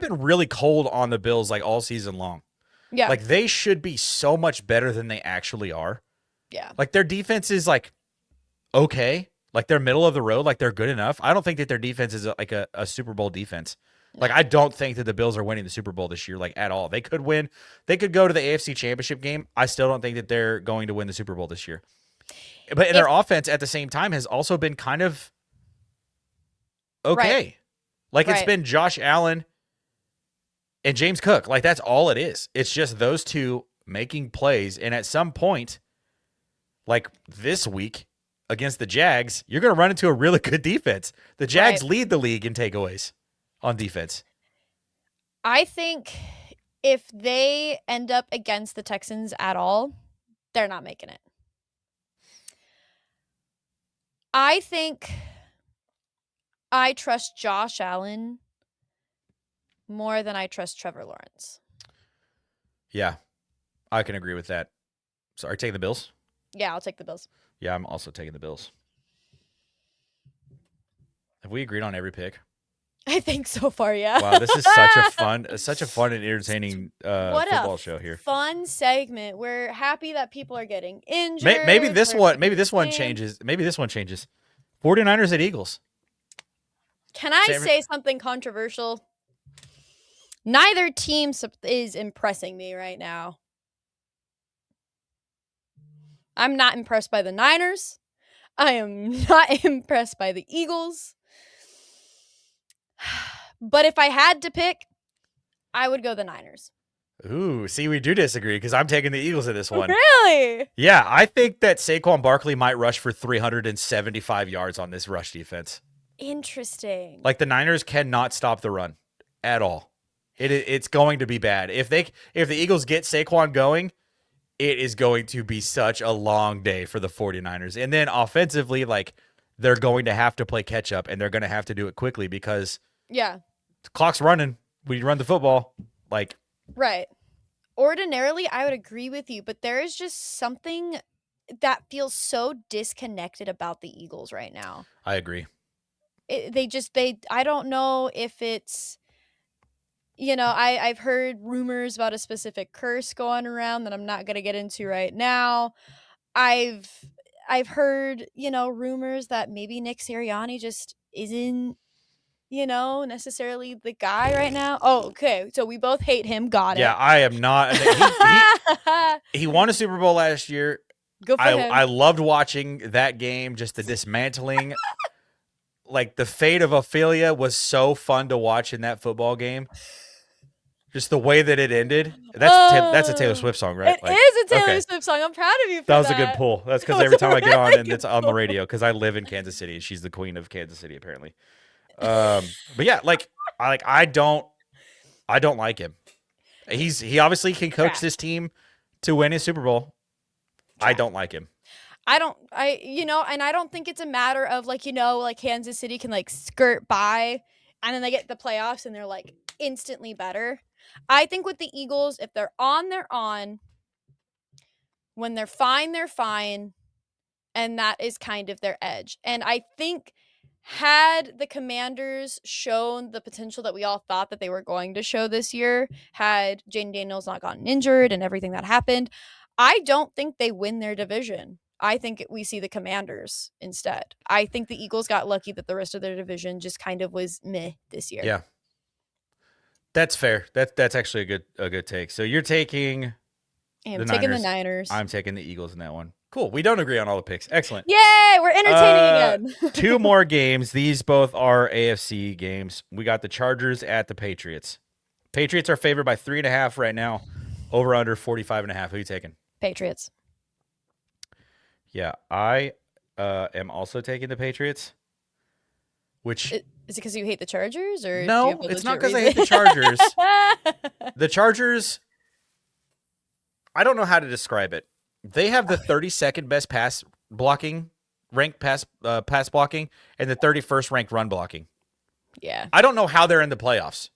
been really cold on the Bills like all season long. Yeah. Like they should be so much better than they actually are. Yeah. Like their defense is like okay. Like they're middle of the road, like they're good enough. I don't think that their defense is like a Super Bowl defense. Like I don't think that the Bills are winning the Super Bowl this year, like at all. They could win. They could go to the AFC Championship game. I still don't think that they're going to win the Super Bowl this year. But their offense at the same time has also been kind of okay. Right. Like it's been Josh Allen and James Cook. Like that's all it is. It's just those two making plays. And at some point, like this week against the Jags, you're going to run into a really good defense. The Jags lead the league in takeaways on defense. I think if they end up against the Texans at all, they're not making it. I think I trust Josh Allen more than I trust Trevor Lawrence. Yeah, I can agree with that. So are you taking the Bills? Yeah, I'll take the Bills. Yeah, I'm also taking the Bills. Have we agreed on every pick? I think so far, yeah. Wow, this is such a fun and entertaining What a football show here. fun segment. We're happy that people are getting injured. Maybe this one playing. changes. Maybe this one changes. 49ers at Eagles. Can I say something controversial? Neither team is impressing me right now. I'm not impressed by the Niners. I am not impressed by the Eagles. But if I had to pick, I would go the Niners. Ooh, see, we do disagree because I'm taking the Eagles in this one. Really? Yeah, I think that Saquon Barkley might rush for 375 yards on this rush defense. Interesting. Like the Niners cannot stop the run at all. It's going to be bad. If the Eagles get Saquon going, it is going to be such a long day for the 49ers. And then offensively, like they're going to have to play catch up and they're going to have to do it quickly because the clock's running. We run the football. Like right. Ordinarily, I would agree with you, but there is just something that feels so disconnected about the Eagles right now. I agree. I don't know if it's, I've heard rumors about a specific curse going around that I'm not going to get into right now. I've heard, rumors that maybe Nick Sirianni just isn't, necessarily the guy right now. Oh, okay. So we both hate him. Got it. Yeah, I am not. He won a Super Bowl last year. Good for him. I loved watching that game, just the dismantling. Like the fate of Ophelia was so fun to watch in that football game. Just the way that it ended. That's a Taylor Swift song, right? It is a Taylor Swift song. I'm proud of you for that. That was a good pull. That's because every time I get on and it's on the radio because I live in Kansas City. She's the queen of Kansas City, apparently. But yeah, I don't like him. He obviously can coach this team to win a Super Bowl. I don't like him. And I don't think it's a matter of like Kansas City can like skirt by and then they get the playoffs and they're like instantly better. I think with the Eagles, if they're on, they're on. When they're fine, they're fine. And that is kind of their edge. And I think had the Commanders shown the potential that we all thought that they were going to show this year, had Jane Daniels not gotten injured and everything that happened, I don't think they win their division. I think we see the Commanders instead. I think the Eagles got lucky that the rest of their division just kind of was meh this year. Yeah. That's fair. That's actually a good take. So you're taking I'm taking the Niners. I'm taking the Eagles in that one. Cool. We don't agree on all the picks. Excellent. Yay! We're entertaining again. 2 more games. These both are AFC games. We got the Chargers at the Patriots. Patriots are favored by 3.5 right now. Over under 45.5. Who are you taking? Patriots. Yeah, I am also taking the Patriots. Which is it because you hate the Chargers, or no? It's not because I hate the Chargers. The Chargers. I don't know how to describe it. They have the 32nd best pass blocking, ranked pass blocking, and the 31st ranked run blocking. Yeah. I don't know how they're in the playoffs.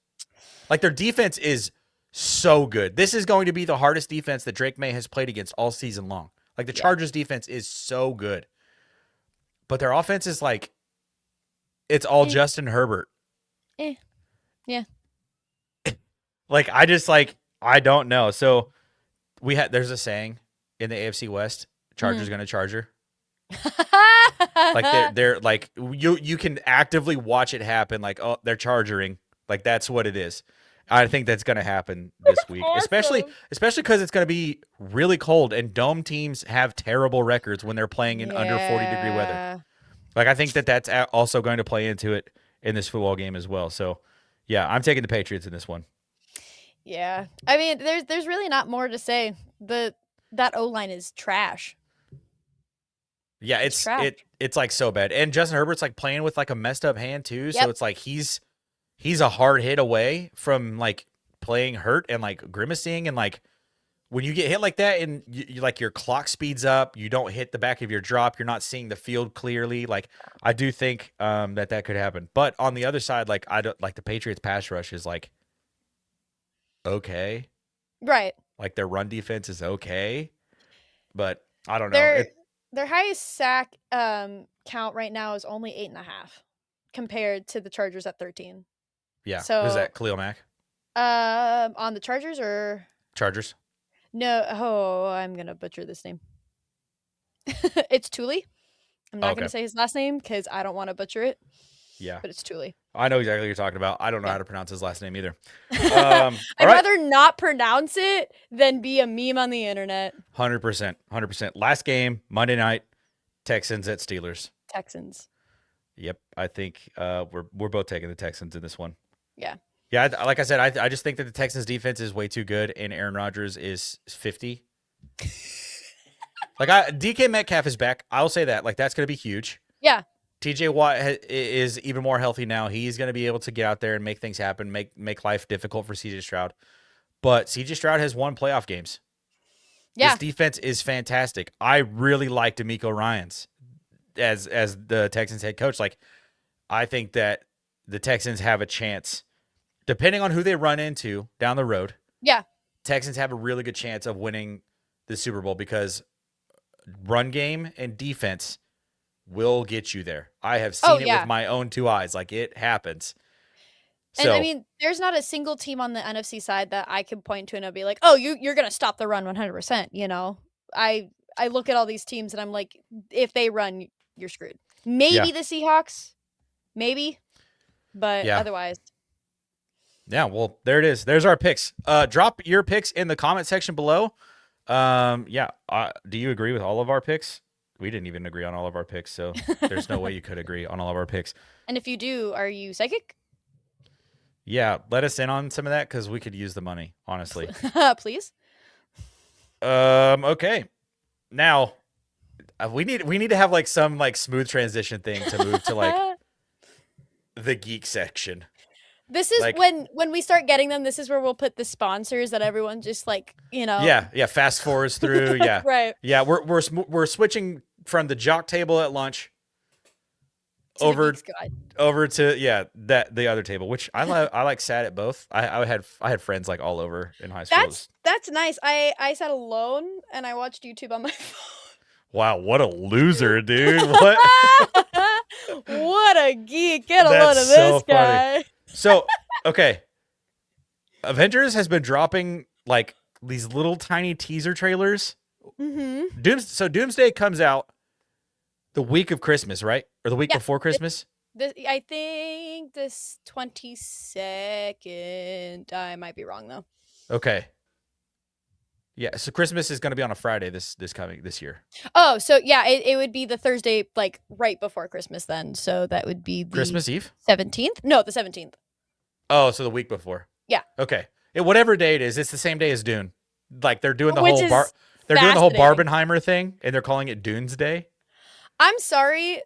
Like their defense is so good. This is going to be the hardest defense that Drake May has played against all season long. Like the Chargers defense is so good. But their offense is like it's all Justin Herbert. Yeah. Like I don't know. So there's a saying in the AFC West, Chargers gonna Charger. Like they're like you can actively watch it happen. Like, oh, they're chargering. Like that's what it is. I think that's gonna happen this week, awesome. especially because it's gonna be really cold and dome teams have terrible records when they're playing in under 40-degree weather. Like I think that's also going to play into it in this football game as well. So, yeah, I'm taking the Patriots in this one. Yeah, I mean, there's really not more to say. That O-line is trash. Yeah, it's like so bad. And Justin Herbert's like playing with like a messed up hand too. Yep. So it's like he's a hard hit away from like playing hurt and like grimacing. And like when you get hit like that and you like your clock speeds up, you don't hit the back of your drop. You're not seeing the field clearly. Like I do think that could happen. But on the other side, like I don't like the Patriots pass rush is like okay. Right. Like their run defense is okay. But I don't know. Their highest sack count right now is only 8.5 compared to the Chargers at 13. Yeah. So Who's that? Khalil Mack? on the Chargers or Chargers? no? Oh, I'm gonna butcher this name. It's Thule. I'm Oh, not okay. gonna say his last name because I don't want to butcher it, Yeah. but it's Thule. I know exactly what you're talking about. I don't know Yeah. how to pronounce his last name either. I'd All right. rather not pronounce it than be a meme on the internet. 100%. 100%. Last game, Monday night, Texans at Steelers. Texans. Yep. I think we're both taking the Texans in this one. Yeah. Yeah, like I said, I just think that the Texans defense is way too good, and Aaron Rodgers is 50. Like DK Metcalf is back. I'll say that. Like that's going to be huge. Yeah. TJ Watt is even more healthy now. He's going to be able to get out there and make things happen, make life difficult for CJ Stroud. But CJ Stroud has won playoff games. Yeah. This defense is fantastic. I really like DeMeco Ryans as the Texans head coach. Like I think that the Texans have a chance, depending on who they run into down the road. Yeah. Texans have a really good chance of winning the Super Bowl because run game and defense will get you there. I have seen it with my own two eyes. Like it happens. And I mean, there's not a single team on the NFC side that I can point to and I'll be like, oh, you're going to stop the run 100%. You know, I look at all these teams and I'm like, if they run, you're screwed. Maybe the Seahawks, maybe, but otherwise. Yeah, well, there it is. There's our picks. Drop your picks in the comment section below. Do you agree with all of our picks? We didn't even agree on all of our picks, so there's no way you could agree on all of our picks. And if you do, are you psychic? Yeah, let us in on some of that because we could use the money, honestly. Please. Okay. Now, we need to have like some like smooth transition thing to move to like the geek section. This is like, when we start getting them, this is where we'll put the sponsors that everyone just like, you know. Yeah, fast forwards through, yeah. Right. Yeah, we're switching from the jock table at lunch over to the other table, which I like sat at both. I had friends like all over in high school. That's nice. I sat alone and I watched YouTube on my phone. Wow, what a loser, dude. What? What a geek. Get a load of this guy. So, okay. Avengers has been dropping like these little tiny teaser trailers. Mm-hmm. Doomsday comes out the week of Christmas, right? Or the week before Christmas? I think this 22nd. I might be wrong though. Okay. Yeah, so Christmas is going to be on a Friday this year. Oh, so yeah, it would be the Thursday like right before Christmas then. So that would be the Christmas Eve? 17th? No, the 17th. Oh, so the week before. Yeah. Okay. Whatever day it is, it's the same day as Dune. Like they're doing the doing the whole Barbenheimer thing and they're calling it Doomsday. I'm sorry.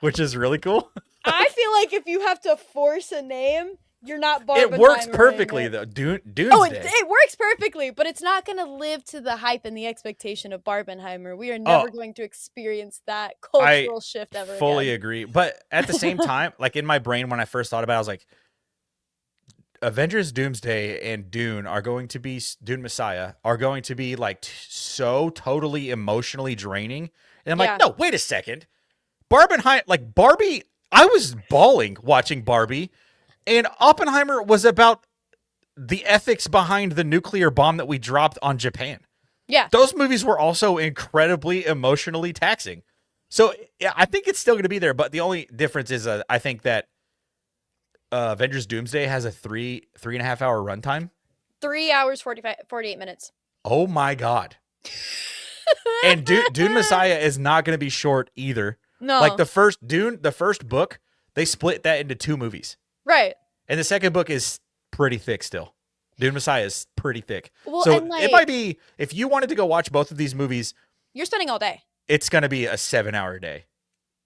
Which is really cool. I feel like if you have to force a name, you're not Barbenheimer. It works perfectly though. Doomsday. Oh, it works perfectly, but it's not going to live to the hype and the expectation of Barbenheimer. We are never going to experience that cultural shift ever. Fully agree. But at the same time, like in my brain when I first thought about it, I was like, Avengers Doomsday and Dune Messiah are going to be like so totally emotionally draining. And I'm like, no, wait a second. Barbie, I was bawling watching Barbie, and Oppenheimer was about the ethics behind the nuclear bomb that we dropped on Japan. Yeah. Those movies were also incredibly emotionally taxing. So yeah, I think it's still going to be there, but the only difference is I think that Avengers Doomsday has a 3.5 hour runtime. 3 hours, 48 minutes. Oh my God. And Dune Messiah is not going to be short either. No. Like the first book, they split that into 2 movies. Right. And the second book is pretty thick still. Dune Messiah is pretty thick. Well, so it might be, if you wanted to go watch both of these movies, you're spending all day. It's going to be a 7-hour day.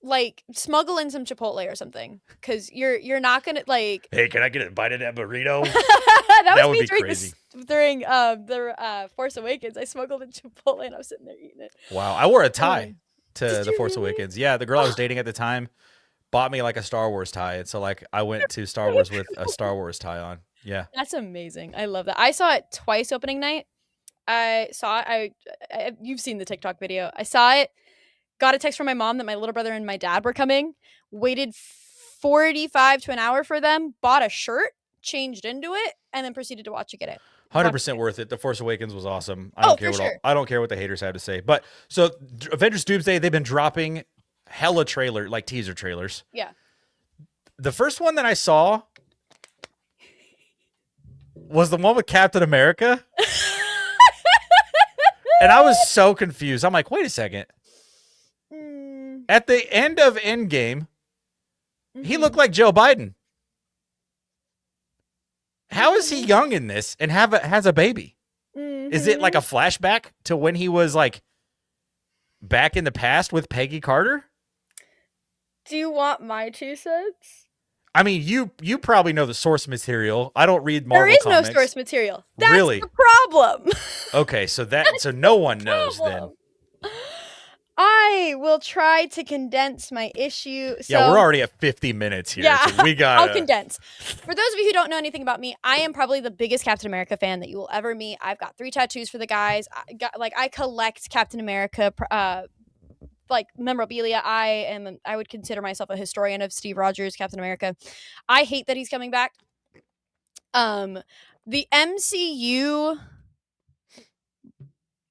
Like smuggle in some Chipotle or something, because you're not gonna like. Hey, can I get a bite of that burrito? that would me be crazy. During the Force Awakens, I smuggled in Chipotle and I was sitting there eating it. Wow, I wore a tie to the Force Awakens. Yeah, the girl I was dating at the time bought me like a Star Wars tie, and so like I went to Star Wars with a Star Wars tie on. Yeah, that's amazing. I love that. I saw it twice opening night. I saw it. You've seen the TikTok video. I saw it. Got a text from my mom that my little brother and my dad were coming. Waited 45 to an hour for them. Bought a shirt changed into it and then proceeded to watch it again. 100% worth it. The Force Awakens was awesome. I don't care what the haters have to say. But so Avengers Doomsday, they've been dropping hella trailer, like teaser trailers. Yeah. The first one that I saw was the one with Captain America. And I was so confused. I'm like, wait a second. At the end of Endgame, he looked like Joe Biden. How is he young in this and has a baby? Is it like a flashback to when he was like back in the past with Peggy Carter? Do you want my 2 cents? I mean, you probably know the source material. I don't read Marvel comics. comics. No source material. That's really? The problem. Okay, so no one knows then. I will try to condense my issue. So, yeah, we're already at 50 minutes here. Yeah, so we got. I'll condense. For those of you who don't know anything about me, I am probably the biggest Captain America fan that you will ever meet. I've got 3 tattoos for the guys. I collect Captain America like memorabilia. I would consider myself a historian of Steve Rogers, Captain America. I hate that he's coming back. The MCU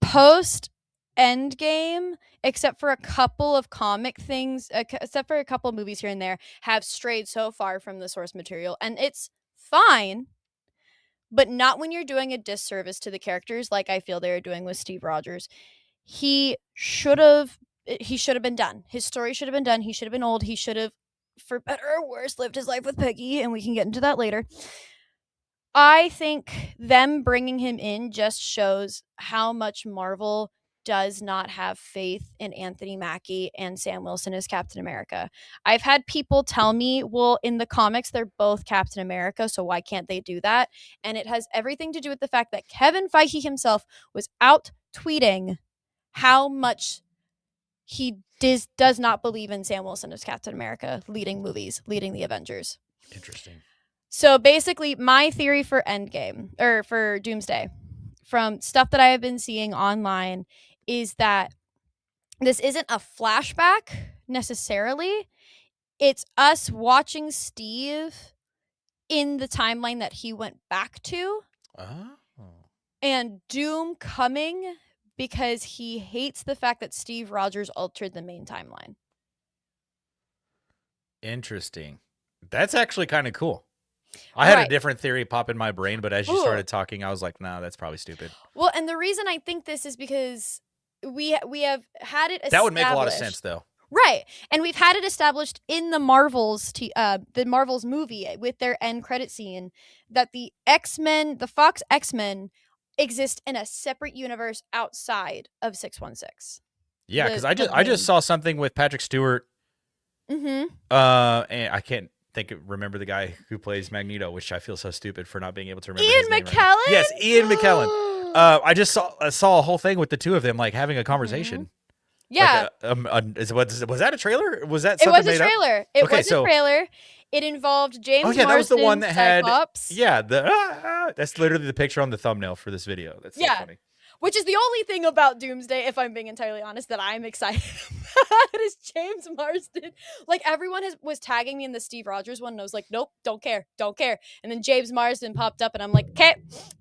post Endgame, except for a couple of comic things, except for a couple of movies here and there, have strayed so far from the source material, and it's fine, but not when you're doing a disservice to the characters like I feel they're doing with Steve Rogers. He should have been done. His story should have been done. He should have been old. He should have, for better or worse, lived his life with Peggy, and we can get into that later. I think them bringing him in just shows how much Marvel does not have faith in Anthony Mackie and Sam Wilson as Captain America. I've had people tell me, well, in the comics, they're both Captain America, so why can't they do that? And it has everything to do with the fact that Kevin Feige himself was out tweeting how much he does not believe in Sam Wilson as Captain America leading movies, leading the Avengers. Interesting. So basically, my theory for Endgame, or for Doomsday, from stuff that I have been seeing online, is that this isn't a flashback necessarily. It's us watching Steve in the timeline that he went back to. And Doom coming because he hates the fact that Steve Rogers altered the main timeline. Interesting. That's actually kind of cool. I had a different theory pop in my brain, but as you started talking, I was like, nah, that's probably stupid. Well, and the reason I think this is because we have had it established. That would make a lot of sense, though. Right. And we've had it established in the Marvels movie with their end credit scene that the X-Men, the Fox X-Men, exist in a separate universe outside of 616. Yeah, because I just saw something with Patrick Stewart. Mm-hmm. And I can't remember the guy who plays Magneto, which I feel so stupid for not being able to remember. Ian McKellen? Right. Yes, Ian McKellen. I just saw a whole thing with the two of them like having a conversation. Mm-hmm. Yeah. Like was that a trailer? Was that something made up? It was a trailer. It was a trailer. It involved James Marsden. That was the one that Cyclops. had. Yeah, that's literally the picture on the thumbnail for this video. That's so funny. Which is the only thing about Doomsday, if I'm being entirely honest, that I'm excited about is James Marsden. Like, everyone was tagging me in the Steve Rogers one, and I was like, nope, don't care. And then James Marsden popped up, and I'm like, okay,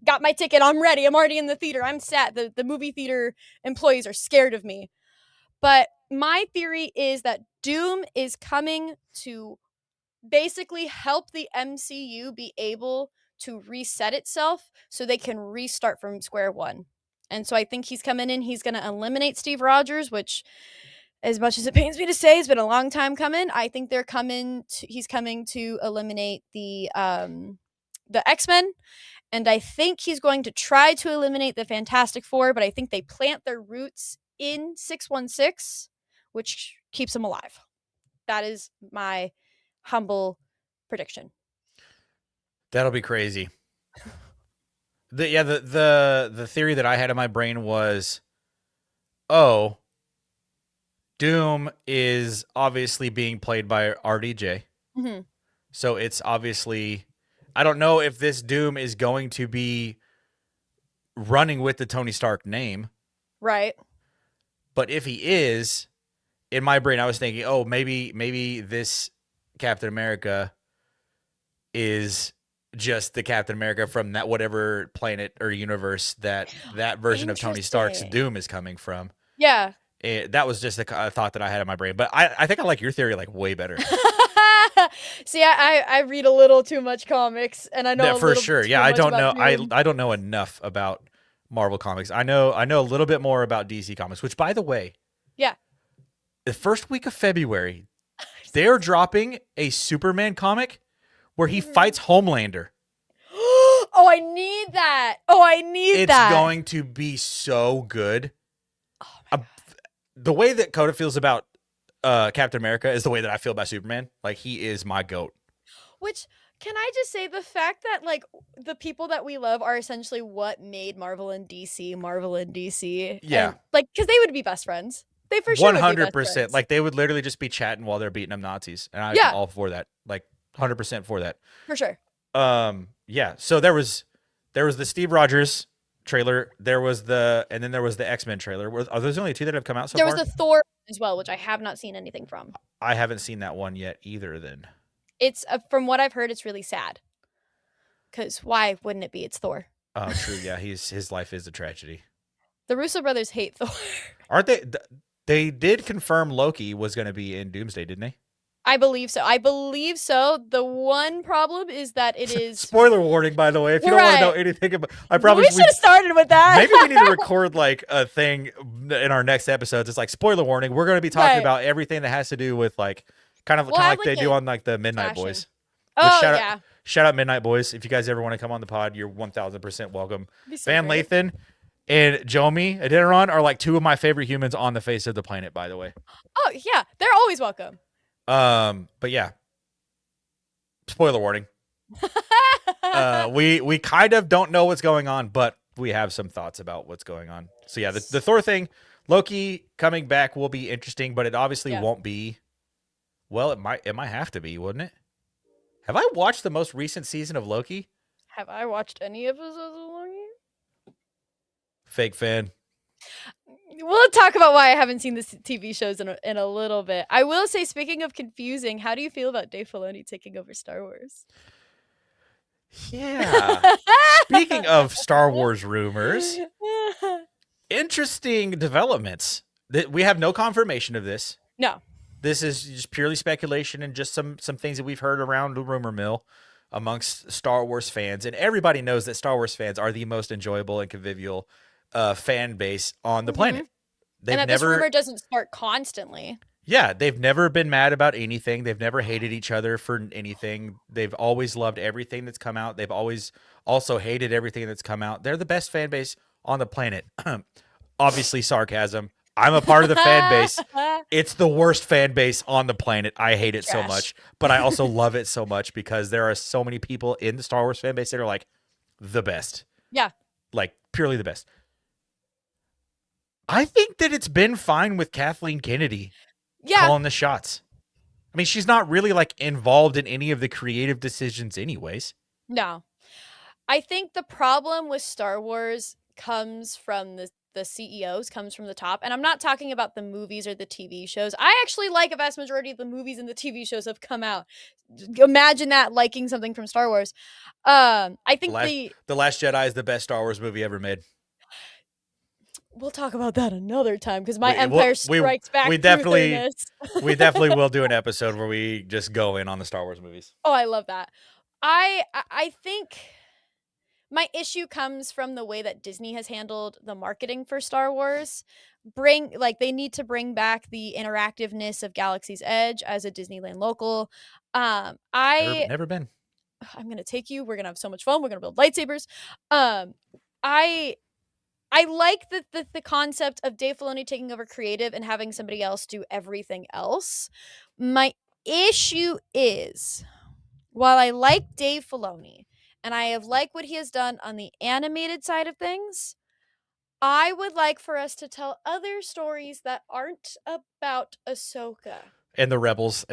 got my ticket. I'm ready. I'm already in the theater. I'm sat. The movie theater employees are scared of me. But my theory is that Doom is coming to basically help the MCU be able to reset itself so they can restart from square one. And so I think he's coming in. He's going to eliminate Steve Rogers, which, as much as it pains me to say, has been a long time coming. I think he's coming to eliminate the X-Men. And I think he's going to try to eliminate the Fantastic Four, but I think they plant their roots in 616, which keeps them alive. That is my humble prediction. That'll be crazy. The theory that I had in my brain was, Doom is obviously being played by RDJ. Mm-hmm. So it's obviously, I don't know if this Doom is going to be running with the Tony Stark name. Right. But if he is, in my brain, I was thinking, maybe this Captain America is just the Captain America from that whatever planet or universe that version of Tony Stark's Interesting. Doom is coming from. Yeah. That was just a thought that I had in my brain, but I think I like your theory like way better. See, I read a little too much comics, and I know Yeah, a for little sure. too Yeah, I much don't know. about Doom. I don't know enough about Marvel comics. I know a little bit more about DC comics. Which, by the way, Yeah. the first week of February, they're dropping a Superman comic where he fights Homelander. Oh, I need that. Oh, I need that. It's going to be so good. Oh my God. The way that Coda feels about Captain America is the way that I feel about Superman. Like, he is my goat. Which, can I just say, the fact that like the people that we love are essentially what made Marvel and DC. Yeah. And, like, because they would be best friends. They for sure would be best 100%. friends. Like, they would literally just be chatting while they're beating up Nazis, and I'm Yeah. all for that. Like, 100% for that. For sure. Yeah. So there was the Steve Rogers trailer. And then there was the X-Men trailer. Are those the only two that have come out so There far? was the Thor as well, which I have not seen anything from. I haven't seen that one yet either. Then It's from what I've heard, it's really sad. Because why wouldn't it be? It's Thor. oh, true. Yeah, his life is a tragedy. The Russo brothers hate Thor. Aren't they? They did confirm Loki was going to be in Doomsday, didn't they? I believe so. The one problem is that it is. Spoiler warning, by the way. If you don't want to know anything about, we should have started with that. Maybe we need to record like a thing in our next episodes. It's like spoiler warning. We're going to be talking about everything that has to do with like kind of like they do on like the Midnight Boys. Oh Which shout out Midnight Boys. If you guys ever want to come on the pod, you're 1000% welcome. So Van great. Lathan and Jomi Adeniran are like two of my favorite humans on the face of the planet, by the way. Oh yeah, they're always welcome. But yeah. Spoiler warning. We kind of don't know what's going on, but we have some thoughts about what's going on. So yeah, the Thor thing, Loki coming back will be interesting, but it obviously won't be. Well, it might have to be, wouldn't it? Have I watched the most recent season of Loki? Have I watched any episodes of Loki? Fake fan. We'll talk about why I haven't seen the TV shows in a little bit. I will say, speaking of confusing, how do you feel about Dave Filoni taking over Star Wars? Yeah. Speaking of Star Wars rumors, interesting developments. We have no confirmation of this. No. This is just purely speculation and just some things that we've heard around the rumor mill amongst Star Wars fans. And everybody knows that Star Wars fans are the most enjoyable and convivial fan base on the planet. And that this rumor doesn't start constantly. Yeah, they've never been mad about anything. They've never hated each other for anything. They've always loved everything that's come out. They've always also hated everything that's come out. They're the best fan base on the planet. Obviously, sarcasm. I'm a part of the fan base. It's the worst fan base on the planet. I hate it so much, but I also love it so much because there are so many people in the Star Wars fan base that are like the best. Yeah. Like purely the best. I think that it's been fine with Kathleen Kennedy calling the shots. I mean, she's not really like involved in any of the creative decisions anyways. No. I think the problem with Star Wars comes from the CEOs, comes from the top. And I'm not talking about the movies or the TV shows. I actually like a vast majority of the movies and the TV shows have come out. Imagine that, liking something from Star Wars. I think The Last Jedi is the best Star Wars movie ever made. We'll talk about that another time because my Empire Strikes Back. We definitely will do an episode where we just go in on the Star Wars movies. Oh, I love that. I think my issue comes from the way that Disney has handled the marketing for Star Wars. They need to bring back the interactiveness of Galaxy's Edge as a Disneyland local. Never been. I'm gonna take you. We're gonna have so much fun. We're gonna build lightsabers. I like the concept of Dave Filoni taking over creative and having somebody else do everything else. My issue is, while I like Dave Filoni and I have liked what he has done on the animated side of things, I would like for us to tell other stories that aren't about Ahsoka. And the Rebels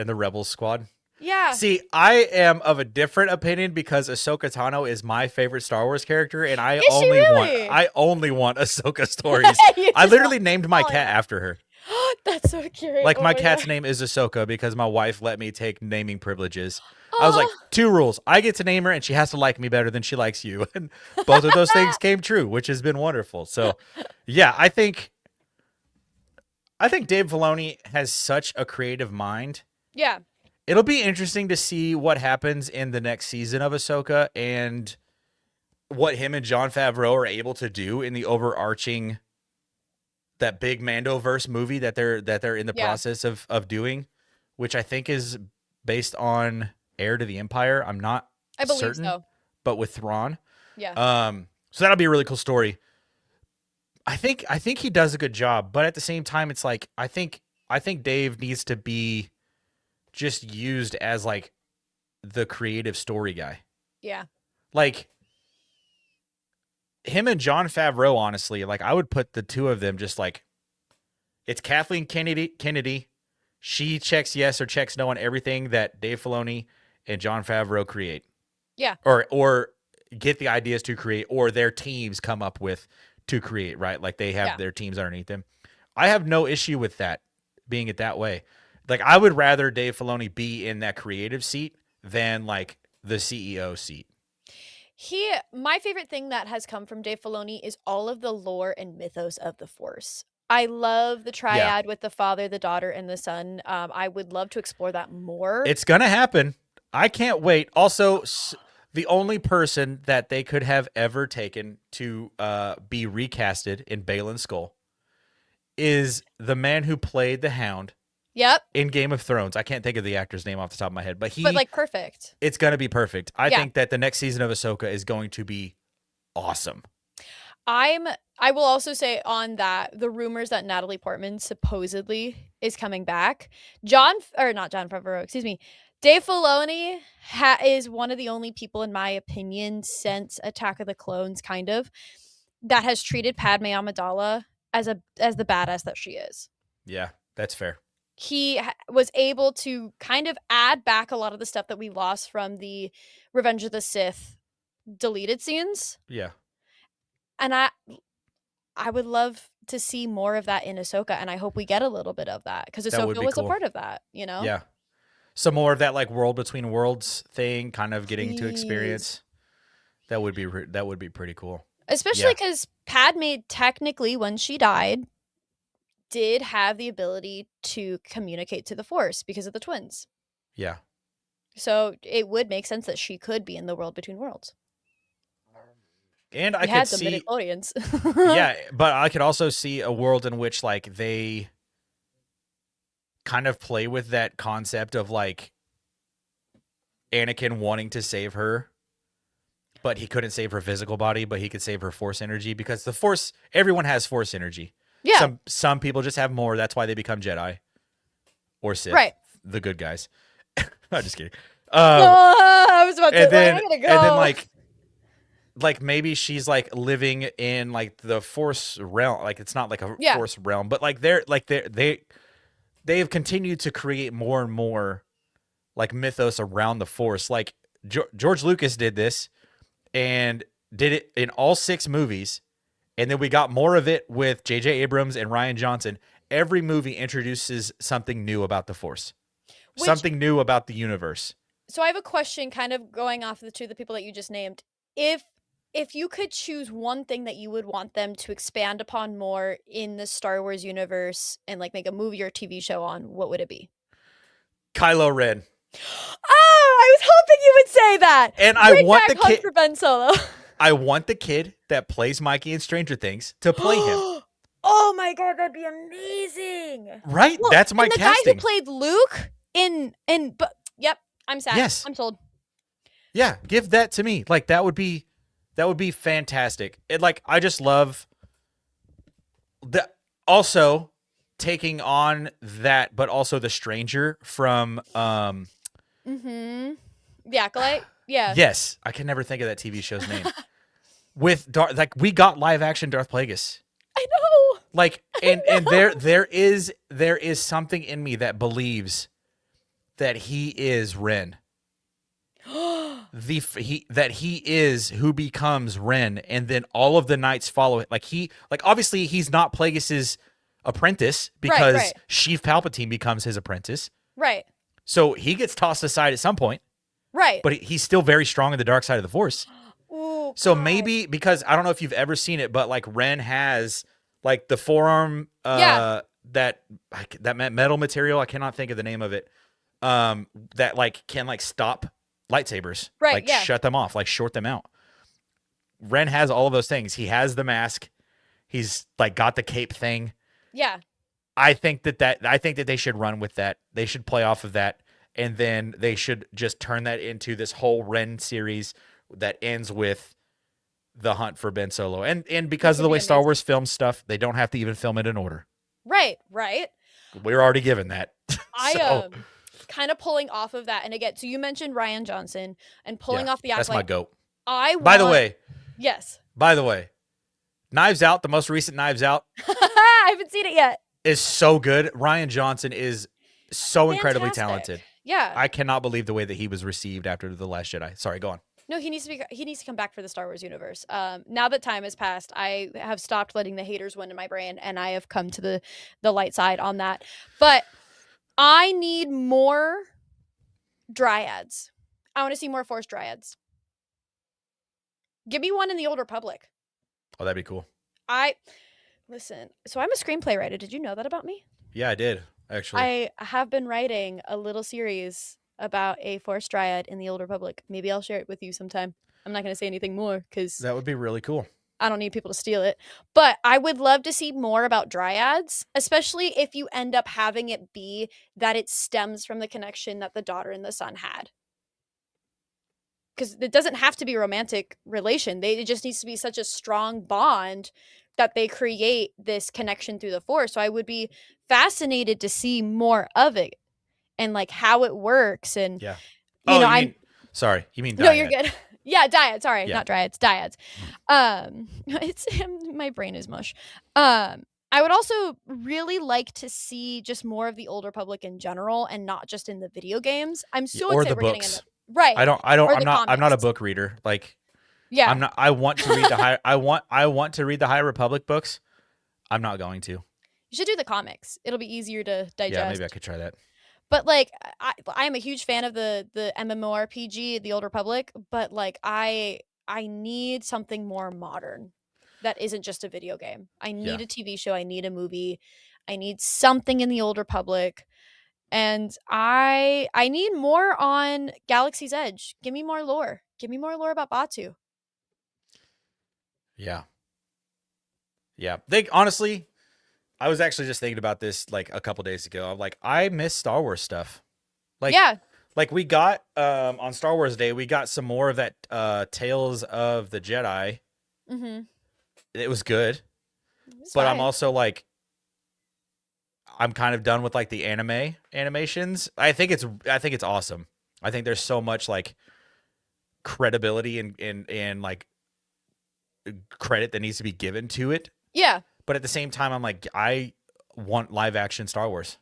squad. Yeah. See, I am of a different opinion because Ahsoka Tano is my favorite Star Wars character, and I only want Ahsoka stories. I literally named my cat after her. That's so cute. Like my cat's name is Ahsoka because my wife let me take naming privileges. I was like, Oh, 2 rules. I get to name her and she has to like me better than she likes you. And both of those things came true, which has been wonderful. So, yeah, I think Dave Filoni has such a creative mind. yeah. It'll be interesting to see what happens in the next season of Ahsoka and what him and Jon Favreau are able to do in the overarching that big Mandoverse movie that they're in the process of doing, which I think is based on Heir to the Empire. I'm not I believe certain, so. but with Thrawn. Yeah. So that'll be a really cool story. I think he does a good job, but at the same time, it's like I think Dave needs to be just used as like the creative story guy. Yeah. Like him and Jon Favreau, honestly, like I would put the two of them just like it's Kathleen Kennedy. She checks yes or checks no on everything that Dave Filoni and Jon Favreau create. Yeah. Or get the ideas to create, or their teams come up with to create, right? Like they have their teams underneath them. I have no issue with that being it that way. Like I would rather Dave Filoni be in that creative seat than like the CEO seat. My favorite thing that has come from Dave Filoni is all of the lore and mythos of the Force. I love the triad with the father, the daughter, and the son. I would love to explore that more. It's gonna happen. I can't wait. Also, the only person that they could have ever taken to be recasted in Baylan Skoll is the man who played the Hound. Yep. In Game of Thrones. I can't think of the actor's name off the top of my head, but like perfect. It's going to be perfect. I think that the next season of Ahsoka is going to be awesome. I will also say on that the rumors that Natalie Portman supposedly is coming back. Not Jon Favreau, excuse me. Dave Filoni is one of the only people, in my opinion, since Attack of the Clones, kind of, that has treated Padme Amidala as the badass that she is. Yeah, that's fair. He was able to kind of add back a lot of the stuff that we lost from the Revenge of the Sith deleted scenes. Yeah. And I would love to see more of that in Ahsoka, and I hope we get a little bit of that because Ahsoka was a part of that, you know? Yeah. Some more of that like world between worlds thing kind of getting to experience. That would be pretty cool. Especially because Padme, technically, when she died, did have the ability to communicate to the Force because of the twins. Yeah. So it would make sense that she could be in the world between worlds. And I could see audience. Yeah, but I could also see a world in which like they kind of play with that concept of like Anakin wanting to save her, but he couldn't save her physical body, but he could save her Force energy because the Force, everyone has Force energy. Yeah. Some people just have more. That's why they become Jedi or Sith. Right. The good guys. I'm just kidding. I was about to say, I gotta go. And then like maybe she's like living in like the Force realm. Like it's not like a Force realm, but like they have continued to create more and more like mythos around the Force. Like George Lucas did this and did it in all 6 movies. And then we got more of it with J.J. Abrams and Rian Johnson. Every movie introduces something new about the Force, something new about the universe. So I have a question kind of going off the 2 the people that you just named. If you could choose one thing that you would want them to expand upon more in the Star Wars universe and like make a movie or TV show on, what would it be? Kylo Ren. Oh, I was hoping you would say that. And I want the kid for Ben Solo. I want the kid that plays Mikey in Stranger Things to play him. Oh my god, that'd be amazing. Right? Well, that's my casting. The guy who played Luke yep, I'm sad. Yes. I'm sold. Yeah, give that to me. Like that would be fantastic. I just love also taking on that, but also the stranger from the Acolyte. Yeah. Yes, I can never think of that TV show's name. With we got live action Darth Plagueis. I know. Like and there is something in me that believes that he is Ren. That he is who becomes Ren, and then all of the knights follow it. Obviously he's not Plagueis's apprentice because right. Sheev Palpatine becomes his apprentice. Right. So he gets tossed aside at some point. Right. but he's still very strong in the dark side of the Force. Ooh, So God. maybe, because I don't know if you've ever seen it, but like Ren has like the forearm, Yeah. that metal material. I cannot think of the name of it. That like can like stop lightsabers, Right, like yeah. shut them off, like short them out. Ren has all of those things. He has the mask. He's like got the cape thing. Yeah. I think that they should run with that. They should play off of that, and then they should just turn that into this whole Ren series that ends with the hunt for Ben Solo. And because Which of would the way be Star amazing. Wars films stuff, they don't have to even film it in order. Right, right. We're already given that. I So kind of pulling off of that, and again, so you mentioned Rian Johnson and pulling yeah, off the that's my Acolyte. goat. I By the want- way, yes. Knives Out, the most recent Knives Out, I haven't seen it yet. is so good. Rian Johnson is so incredibly Fantastic. talented. Yeah. I cannot believe the way that he was received after The Last Jedi. Sorry, go on. No, he needs to come back for the Star Wars universe. Now that time has passed, I have stopped letting the haters win in my brain, and I have come to the light side on that. But I need more dryads. I want to see more Force dryads. Give me one in the Old Republic. Oh, that'd be cool. Listen. So I'm a screenplay writer. Did you know that about me? Yeah, I did actually. I have been writing a little series about a Force dryad in the Old Republic. Maybe I'll share it with you sometime. I'm not going to say anything more because That would be really cool. I don't need people to steal it. But I would love to see more about dryads, especially if you end up having it be that it stems from the connection that the daughter and the son had. Because it doesn't have to be a romantic relation. It just needs to be such a strong bond that they create this connection through the Force. So I would be fascinated to see more of it and like how it works. And Yeah. you know, sorry, you mean dyad. no, you're good. Yeah, dyad. Sorry, Yeah. not dryads, dyads. It's my brain is mush. I would also really like to see just more of the Old Republic in general, and not just in the video games. I'm so or excited the we're books. getting into right. I don't. Or I'm the not a comics. book reader. Like Yeah, I'm not. I want to read the high. I want to read the High Republic books. I'm not going to. you should do the comics. It'll be easier to digest. Yeah, maybe I could try that. But like, I am a huge fan of the MMORPG, the Old Republic. But like, I need something more modern that isn't just a video game. I need a TV show. I need a movie. I need something in the Old Republic, and I need more on Galaxy's Edge. Give me more lore. Give me more lore about Batu. Yeah. Yeah. Honestly, I was actually just thinking about this like a couple days ago. I'm like, I miss Star Wars stuff. Like, yeah, like we got on Star Wars Day, we got some more of that Tales of the Jedi. mm-hmm. It was good, but I'm also like, I'm kind of done with like the animations. I think it's awesome. I think there's so much like credibility and like credit that needs to be given to it. Yeah. But at the same time, I'm like, I want live action Star Wars.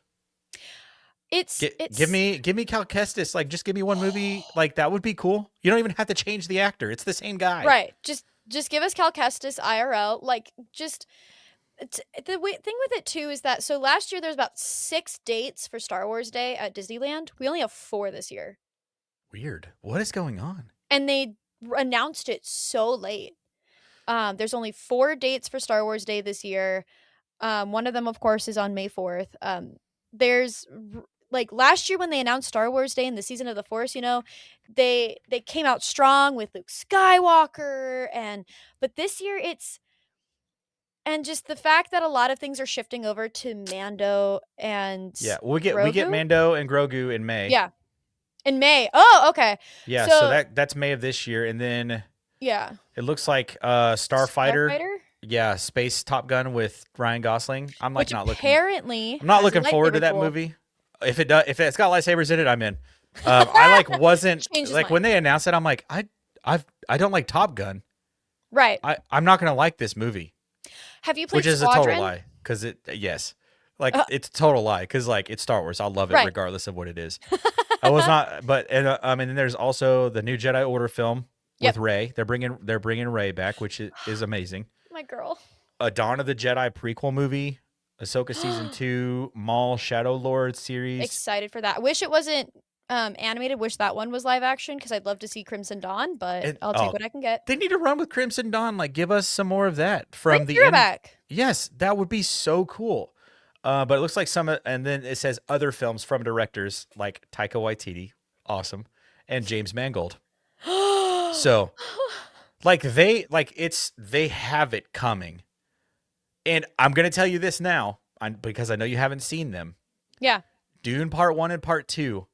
It's give me Cal Kestis. Like, just give me one movie. Like, that would be cool. You don't even have to change the actor. It's the same guy. right. Just give us Cal Kestis IRL. Like, just thing with it too is that so last year there's about 6 dates for Star Wars Day at Disneyland. We only have 4 this year. Weird. What is going on? And they announced it so late. There's only 4 dates for Star Wars Day this year. One of them, of course, is on May 4th. There's like last year when they announced Star Wars Day and the Season of the Force, you know, they came out strong with Luke Skywalker, but this year and just the fact that a lot of things are shifting over to Mando and we get Grogu? Mando and Grogu in May. Yeah, in May. Oh, okay. Yeah, so that's May of this year, and then yeah, it looks like Starfighter. Yeah, Space Top Gun with Ryan Gosling. I'm like not looking. Apparently, I'm not looking forward to that movie. If it's got lightsabers in it, I'm in. I like wasn't like when they announced it. I'm like I don't like Top Gun. Right. I'm not gonna like this movie. Have you played Which is Squadron? a total lie because it's a total lie because like it's Star Wars. I'll love it regardless of what it is. I was not, but and then there's also the new Jedi Order film with Rey. They're bringing Rey back, which is amazing. My girl. A Dawn of the Jedi prequel movie, Ahsoka season 2, Maul Shadow Lord series. Excited for that. I wish it wasn't animated. Wish that one was live action because I'd love to see Crimson Dawn, but And I'll take what I can get. they need to run with Crimson Dawn. Like, give us some more of that Bring from the Kira end. back. Yes, that would be so cool. But it looks like and then it says other films from directors like Taika Waititi, awesome, and James Mangold. So, like they have it coming, and I'm gonna tell you this now, because I know you haven't seen them. Yeah. Dune Part 1 and Part 2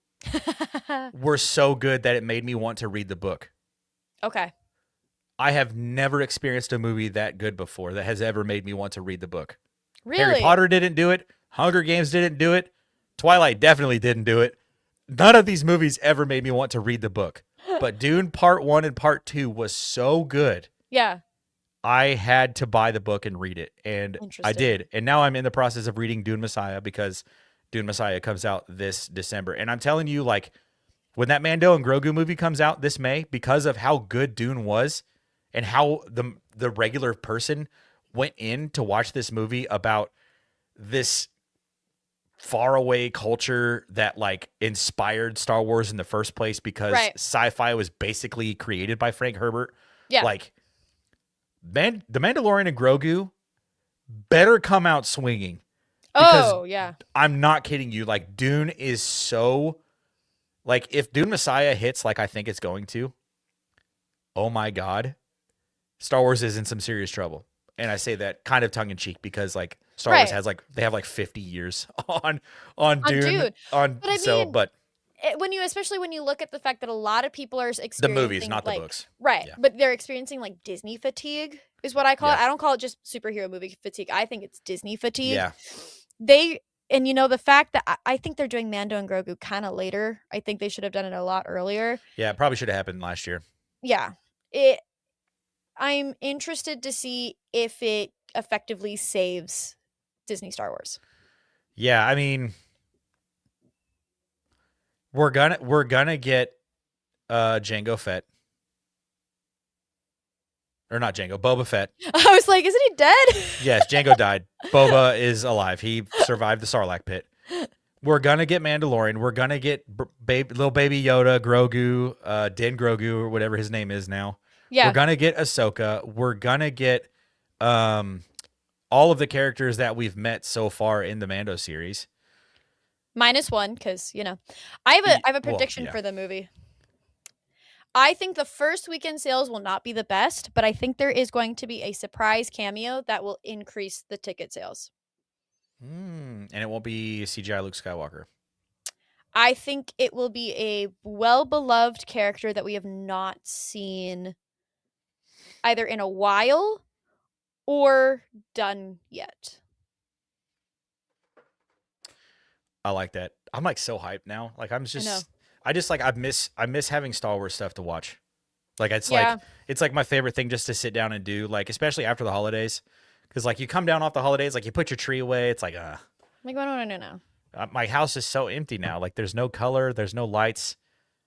were so good that it made me want to read the book. Okay. I have never experienced a movie that good before that has ever made me want to read the book. Really? Harry Potter didn't do it. Hunger Games didn't do it. Twilight definitely didn't do it. None of these movies ever made me want to read the book. But Dune Part 1 and Part 2 was so good. Yeah. I had to buy the book and read it. And I did. And now I'm in the process of reading Dune Messiah because Dune Messiah comes out this December. And I'm telling you, like, when that Mando and Grogu movie comes out this May, because of how good Dune was and how the regular person went in to watch this movie about this faraway culture that like inspired Star Wars in the first place, because sci-fi was basically created by Frank Herbert. Yeah. Like, The Mandalorian and Grogu better come out swinging. Oh, yeah. I'm not kidding you. Like, Dune is so... Like, if Dune Messiah hits like I think it's going to, oh my God, Star Wars is in some serious trouble. And I say that kind of tongue-in-cheek because, like, Star Wars has, like, they have, like, 50 years on Dune. Especially when you look at the fact that a lot of people are experiencing... The movies, not the books. Right. Yeah. But they're experiencing, like, Disney fatigue is what I call it. I don't call it just superhero movie fatigue. I think it's Disney fatigue. Yeah. And, you know, the fact that I think they're doing Mando and Grogu kind of later. I think they should have done it a lot earlier. Yeah, it probably should have happened last year. Yeah. I'm interested to see if it effectively saves Disney Star Wars. Yeah, I mean, we're gonna get Jango Fett. Or not Jango, Boba Fett. I was like, isn't he dead? Yes, Jango died. Boba is alive. He survived the Sarlacc pit. We're going to get Mandalorian. We're going to get little baby Yoda, Grogu, Din Grogu, or whatever his name is now. Yeah. We're going to get Ahsoka. We're going to get all of the characters that we've met so far in the Mando series. -1, because, you know. I have a prediction for the movie. I think the first weekend sales will not be the best, but I think there is going to be a surprise cameo that will increase the ticket sales. And it won't be CGI Luke Skywalker. I think it will be a well-beloved character that we have not seen either in a while or done yet. I like that. I'm like so hyped now. Like I miss having Star Wars stuff to watch. Like it's like my favorite thing just to sit down and do, like, especially after the holidays. Because like you come down off the holidays, like you put your tree away. It's like, like, what do I do now? My house is so empty now. Like there's no color, there's no lights.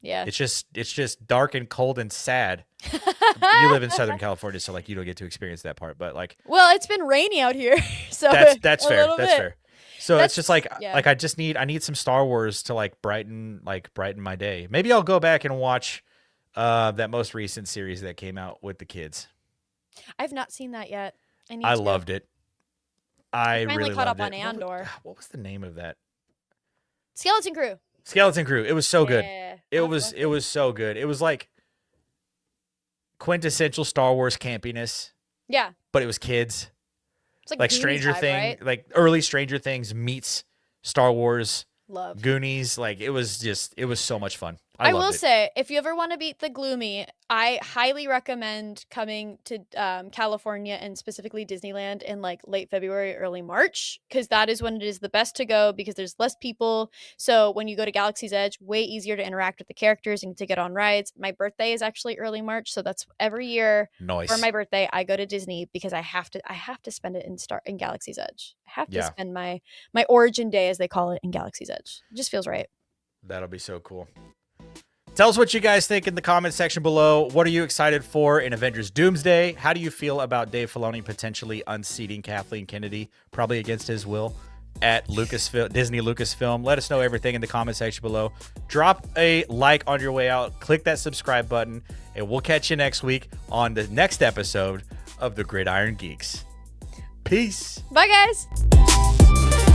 Yeah. It's just dark and cold and sad. You live in Southern California, so like you don't get to experience that part. But like, well, it's been rainy out here, so that's fair. That's fair. So it's just like I need some Star Wars to like brighten my day. Maybe I'll go back and watch that most recent series that came out with the kids. I've not seen that yet. I loved it. I finally really caught loved up on it. Andor. What was the name of that? Skeleton Crew. Skeleton Crew. It was so good. Yeah, it was so good. It was like quintessential Star Wars campiness. Yeah. But it was kids. It's like Stranger Things, right? Like early Stranger Things meets Star Wars. Love. Goonies. Like it was so much fun. I will say, if you ever want to beat the gloomy, I highly recommend coming to California and specifically Disneyland in like late February, early March, because that is when it is the best to go because there's less people. So when you go to Galaxy's Edge, way easier to interact with the characters and to get on rides. My birthday is actually early March, so that's every year for my birthday I go to Disney because I have to spend it in Galaxy's Edge. I have to spend my origin day, as they call it, in Galaxy's Edge. It just feels right. That'll be so cool. Tell us what you guys think in the comment section below. What are you excited for in Avengers Doomsday? How do you feel about Dave Filoni potentially unseating Kathleen Kennedy, probably against his will, at Disney Lucasfilm. Let us know everything in the comment section below. Drop a like on your way out. Click that subscribe button, and we'll catch you next week on the next episode of the Gridiron Geeks. Peace. Bye, guys.